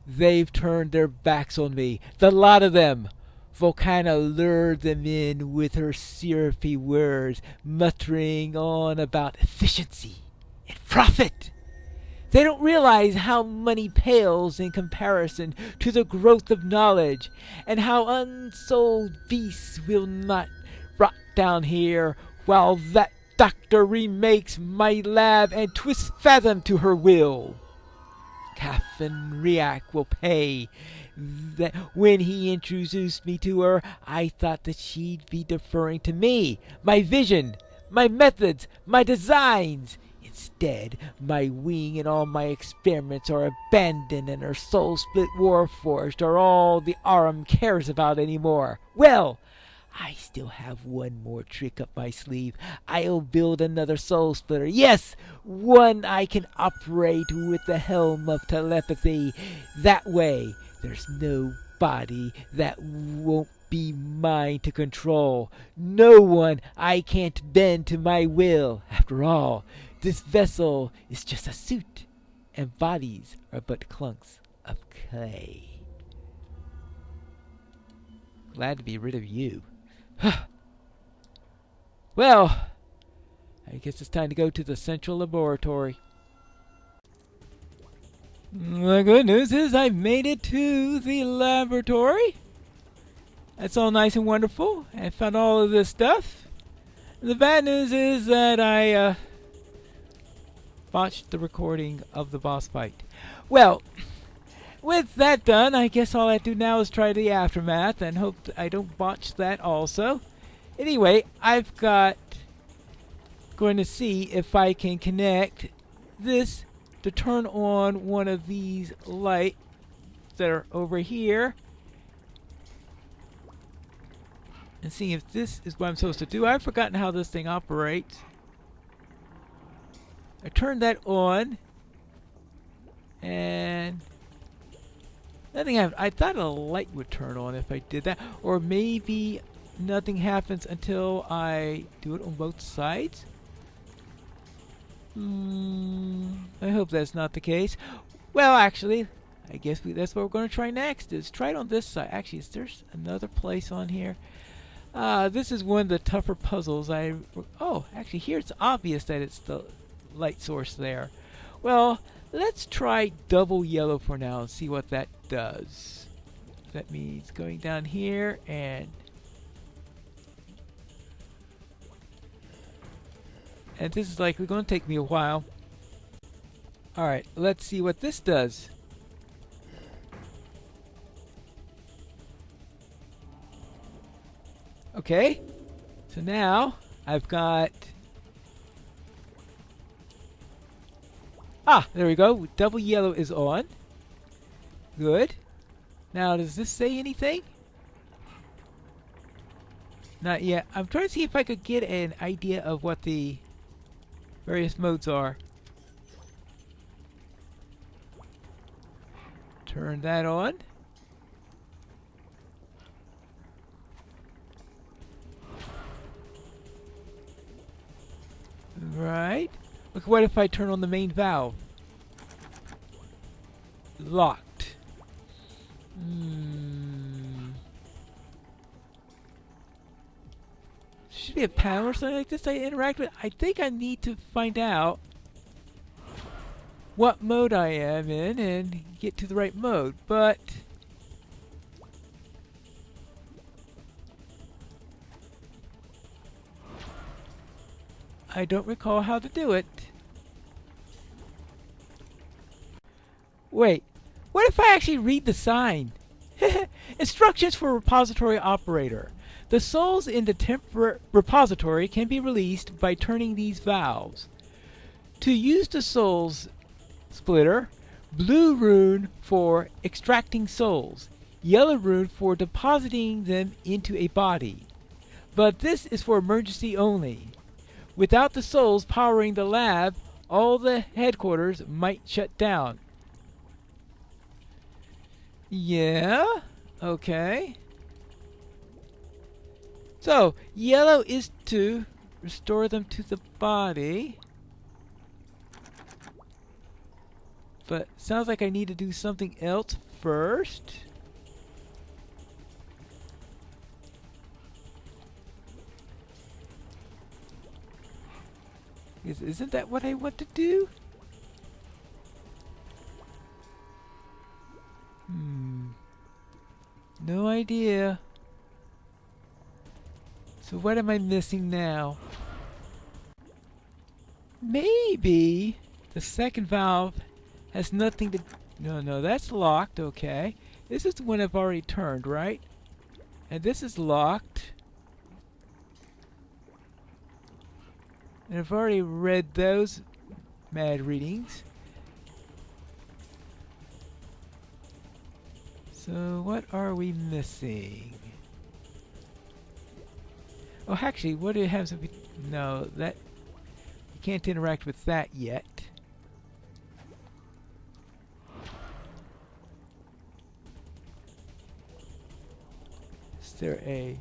They've turned their backs on me, the lot of them. Volcana lured them in with her syrupy words, muttering on about efficiency and profit. They don't realize how money pales in comparison to the growth of knowledge, and how unsold beasts will not rot down here while that doctor remakes my lab and twists Fathom to her will. Captain Riak will pay. That when he introduced me to her, I thought that she'd be deferring to me, my vision, my methods, my designs. Instead, my wing and all my experiments are abandoned, and her soul-split warforged are all the Arum cares about anymore. Well, I still have one more trick up my sleeve. I'll build another soul splitter. Yes, one I can operate with the helm of telepathy. That way, there's no body that won't be mine to control. No one I can't bend to my will. After all, this vessel is just a suit, and bodies are but clunks of clay. Glad to be rid of you. Well, I guess it's time to go to the central laboratory. The good news is I've made it to the laboratory. That's all nice and wonderful. I found all of this stuff. The bad news is that I botched the recording of the boss fight. Well, with that done, I guess all I do now is try the aftermath and hope I don't botch that also. Anyway, I've got going to see if I can connect this to turn on one of these lights that are over here. And see if this is what I'm supposed to do. I've forgotten how this thing operates. I turned that on. And nothing happened. I thought a light would turn on if I did that. Or maybe nothing happens until I do it on both sides. I hope that's not the case. Well, actually, I guess that's what we're going to try next. Is try it on this side. Actually, is there another place on here? This is one of the tougher puzzles. Oh, actually, here it's obvious that it's the light source there. Well, let's try double yellow for now and see what that does. That means going down here and this is likely going to take me a while. Alright, let's see what this does. Okay, so now I've got... there we go. Double yellow is on. Good. Now, does this say anything? Not yet. I'm trying to see if I could get an idea of what the various modes are. Turn that on. Right. Look, what if I turn on the main valve? Locked. Should be a panel or something like this I interact with. I think I need to find out what mode I am in and get to the right mode, but I don't recall how to do it. Wait, what if I actually read the sign? Instructions for repository operator. The souls in the temporary repository can be released by turning these valves. To use the souls splitter, blue rune for extracting souls, yellow rune for depositing them into a body. But this is for emergency only. Without the souls powering the lab, all the headquarters might shut down. Yeah, okay. So, yellow is to restore them to the body. But sounds like I need to do something else first. Isn't that what I want to do? No idea. So what am I missing now? Maybe the second valve has nothing to... No, that's locked, okay. This is the one I've already turned, right? And this is locked. And I've already read those mad readings. So what are we missing? Oh, actually, what it has to be... No, that... You can't interact with that yet. Is there A's?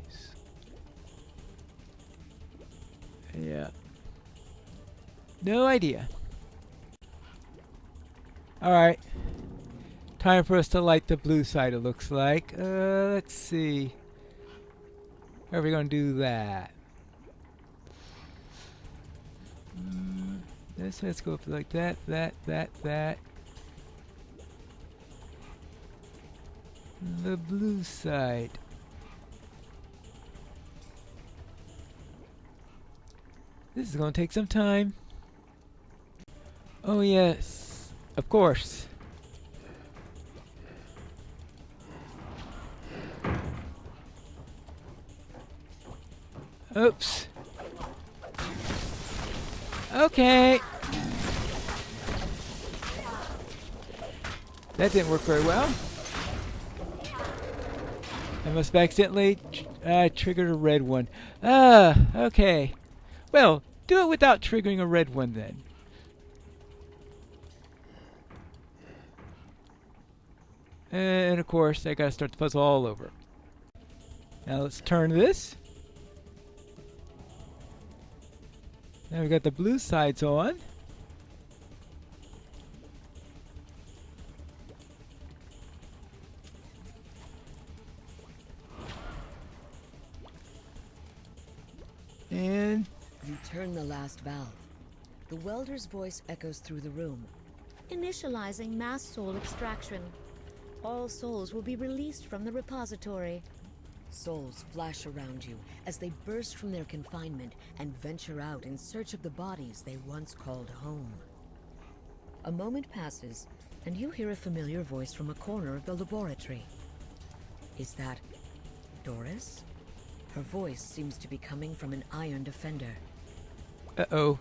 Yeah. No idea. Alright. Time for us to light the blue side, it looks like. Let's see. How are we going to do that? Let's go up like that. The blue side. This is going to take some time. Oh yes, of course. Oops. Okay. That didn't work very well. I must have accidentally triggered a red one. Okay. Well, do it without triggering a red one then. And of course, I gotta start the puzzle all over. Now let's turn this. Now we got the blue sides on. And
you turn the last valve. The welder's voice echoes through the room.
Initializing mass soul extraction. All souls will be released from the repository.
Souls flash around you as they burst from their confinement and venture out in search of the bodies they once called home. A moment passes, and you hear a familiar voice from a corner of the laboratory. Is that Doris? Her voice seems to be coming from an iron defender.
uh-oh.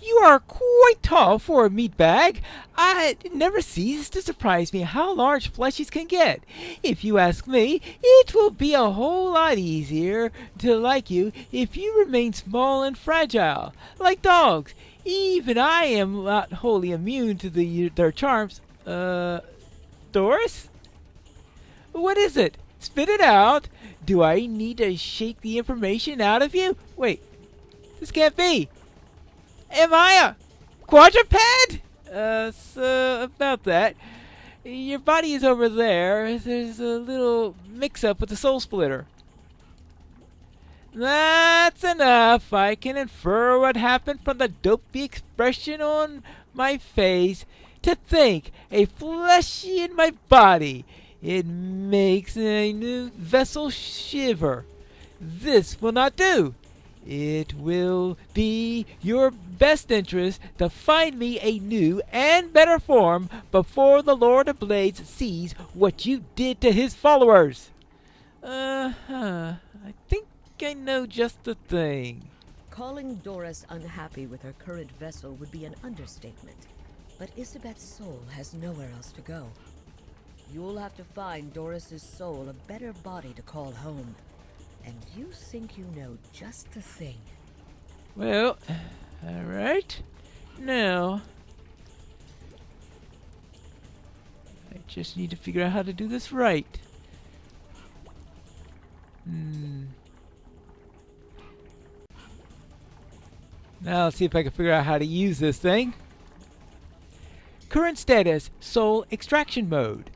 You are quite tall for a meat bag. It never ceases to surprise me how large fleshies can get. If you ask me, it will be a whole lot easier to like you if you remain small and fragile, like dogs. Even I am not wholly immune to their charms. Doris? What is it? Spit it out. Do I need to shake the information out of you? Wait, this can't be. Am I a quadruped? So about that. Your body is over there. There's a little mix-up with the soul splitter. That's enough. I can infer what happened from the dopey expression on my face. To think, a fleshy in my body. It makes a new vessel shiver. This will not do. It will be your best interest to find me a new and better form before the Lord of Blades sees what you did to his followers. I think I know just the thing.
Calling Doris unhappy with her current vessel would be an understatement. But Isabet's soul has nowhere else to go. You'll have to find Doris's soul a better body to call home. And you think you know just the thing.
Well, alright. Now, I just need to figure out how to do this right. Now let's see if I can figure out how to use this thing. Current status, soul extraction mode.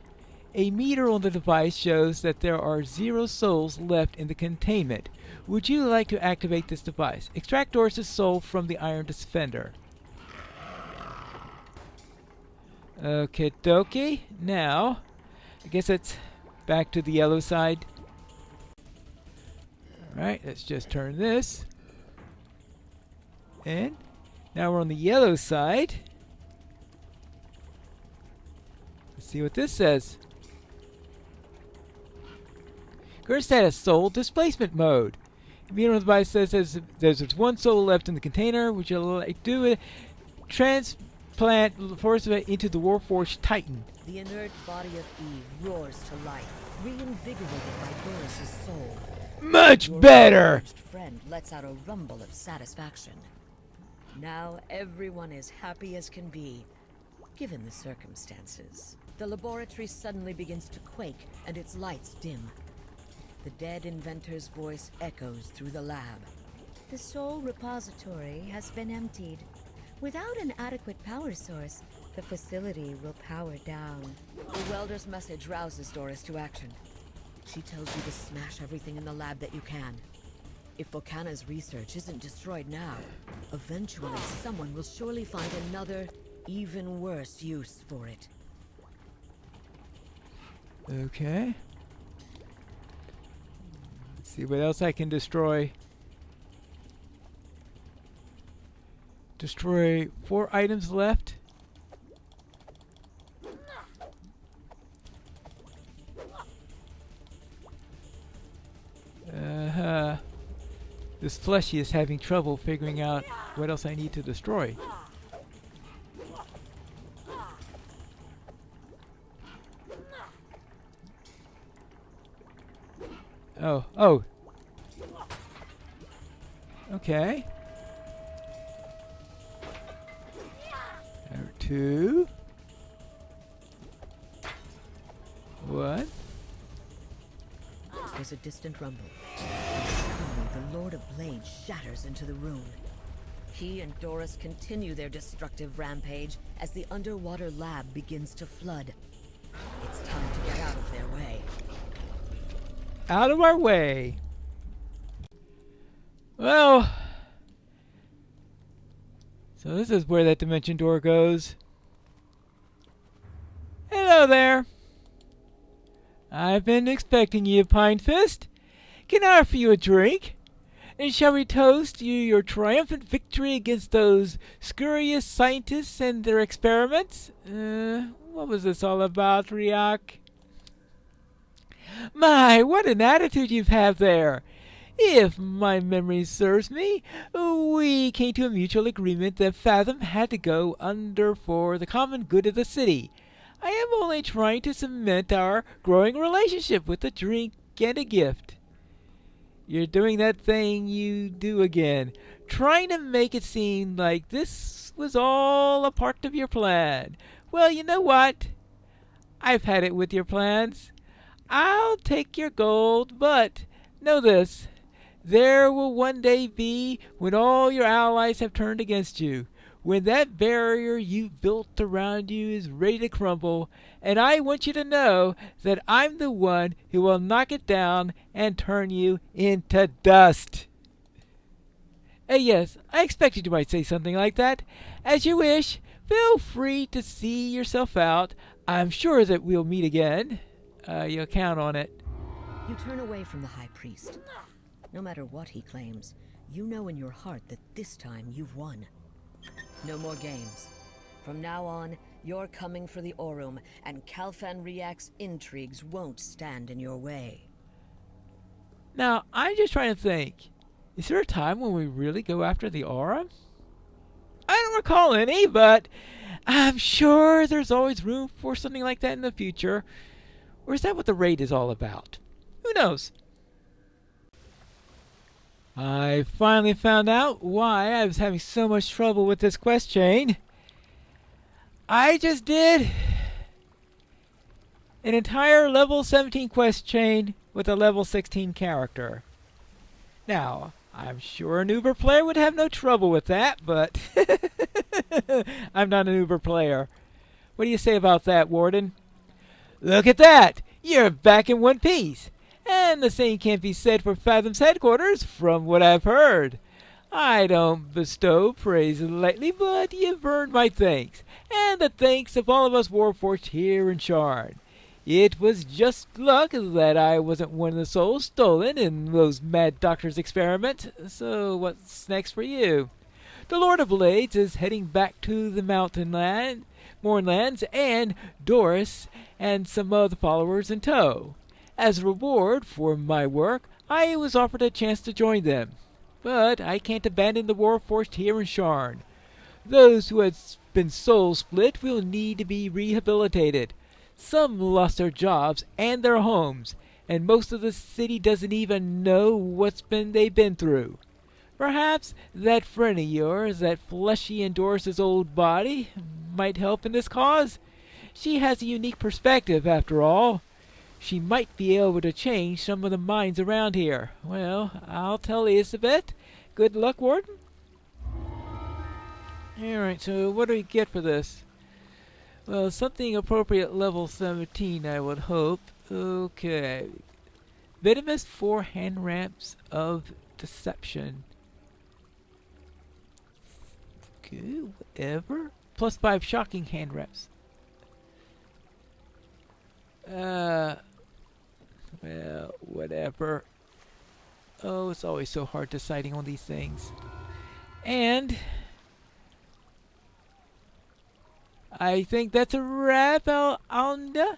A meter on the device shows that there are 0 souls left in the containment. Would you like to activate this device? Extract Doris' soul from the iron defender. Okie dokie. Now, I guess that's back to the yellow side. Alright, let's just turn this. And now we're on the yellow side. Let's see what this says. Current status, soul displacement mode. Immune device says there's one soul left in the container. Would you like to do it? Transplant force into the Warforged Titan.
The inert body of Eve roars to life, reinvigorated by Doris's soul.
Much
Your
better!
Warforged friend lets out a rumble of satisfaction. Now everyone is happy as can be, given the circumstances. The laboratory suddenly begins to quake and its lights dim. The dead inventor's voice echoes through the lab.
The soul repository has been emptied. Without an adequate power source, the facility will power down.
The welder's message rouses Doris to action. She tells you to smash everything in the lab that you can. If Volcana's research isn't destroyed now, eventually someone will surely find another, even worse use for it.
Okay. Let's see what else I can destroy. Destroy 4 items left. This fleshy is having trouble figuring out what else I need to destroy. Oh. Okay. Number 2. 1.
There's a distant rumble. And suddenly, the Lord of Blades shatters into the room. He and Doris continue their destructive rampage as the underwater lab begins to flood. It's time to get out of their way.
Out of our way. Well, so this is where that dimension door goes. Hello there. I've been expecting you, Pine Fist. Can I offer you a drink? And shall we toast your triumphant victory against those scurrious scientists and their experiments? What was this all about, Riak? My, what an attitude you have there! If my memory serves me, we came to a mutual agreement that Fathom had to go under for the common good of the city. I am only trying to cement our growing relationship with a drink and a gift. You're doing that thing you do again, trying to make it seem like this was all a part of your plan. Well, you know what? I've had it with your plans. I'll take your gold, but know this. There will one day be when all your allies have turned against you, when that barrier you've built around you is ready to crumble, and I want you to know that I'm the one who will knock it down and turn you into dust. Yes, I expected you might say something like that. As you wish, feel free to see yourself out. I'm sure that we'll meet again. You'll count on it.
You turn away from the High Priest. No matter what he claims, you know in your heart that this time you've won. No more games. From now on, you're coming for the Aurum, and Calfan Riak's intrigues won't stand in your way.
Now, I'm just trying to think. Is there a time when we really go after the Aurum? I don't recall any, but I'm sure there's always room for something like that in the future. Or is that what the raid is all about? Who knows? I finally found out why I was having so much trouble with this quest chain. I just did an entire level 17 quest chain with a level 16 character. Now, I'm sure an Uber player would have no trouble with that, but I'm not an Uber player. What do you say about that, Warden? Look at that! You're back in one piece. And the same can't be said for Fathom's headquarters, from what I've heard. I don't bestow praise lightly, but you've earned my thanks, and the thanks of all of us Warforged here in Sharn. It was just luck that I wasn't one of the souls stolen in those mad doctor's experiment. So what's next for you? The Lord of Blades is heading back to the Mournlands, and Doris and some other followers in tow. As a reward for my work, I was offered a chance to join them. But I can't abandon the Warforged here in Sharn. Those who had been soul split will need to be rehabilitated. Some lost their jobs and their homes, and most of the city doesn't even know they've been through. Perhaps that friend of yours, that fleshy and Doris's old body, might help in this cause. She has a unique perspective, after all. She might be able to change some of the minds around here. Well, I'll tell Elizabeth. Good luck, Warden. Alright, so what do we get for this? Well, something appropriate level 17, I would hope. Okay. Venomous 4 hand ramps of deception. Okay, whatever. Plus 5 shocking hand ramps. Well, whatever. Oh, it's always so hard deciding on these things. And I think that's a wrap, Alda.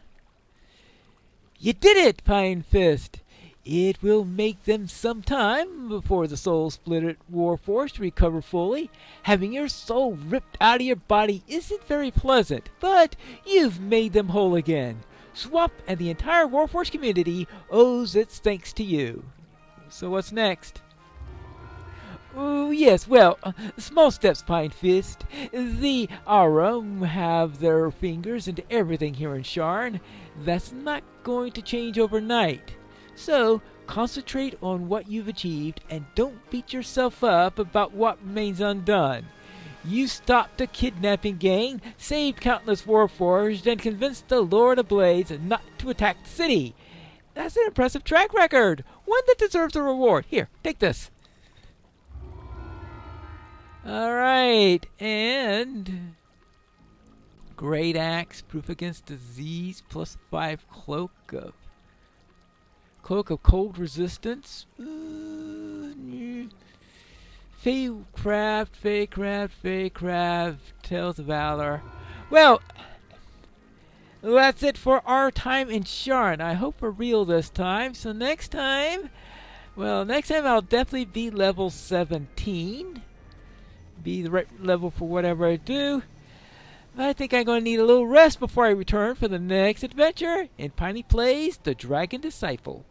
You did it, Pine Fist. It will make them some time before the soul split Warforged recover fully. Having your soul ripped out of your body isn't very pleasant, but you've made them whole again. Swap and the entire Warforged community owes its thanks to you. So what's next? Oh, yes, well, small steps, Pine Fist. The Aura have their fingers into everything here in Sharn. That's not going to change overnight. So, concentrate on what you've achieved and don't beat yourself up about what remains undone. You stopped the kidnapping gang, saved countless Warforged, and convinced the Lord of Blades not to attack the city. That's an impressive track record, one that deserves a reward. Here, take this. Alright, and Great Axe, proof against disease, plus 5 Cloak of Cold Resistance. Feycraft, Tales of Valor. Well, that's it for our time in Sharn. I hope we're real this time. So next time I'll definitely be level 17. Be the right level for whatever I do. But I think I'm going to need a little rest before I return for the next adventure in Piney Plays The Dragon Disciple.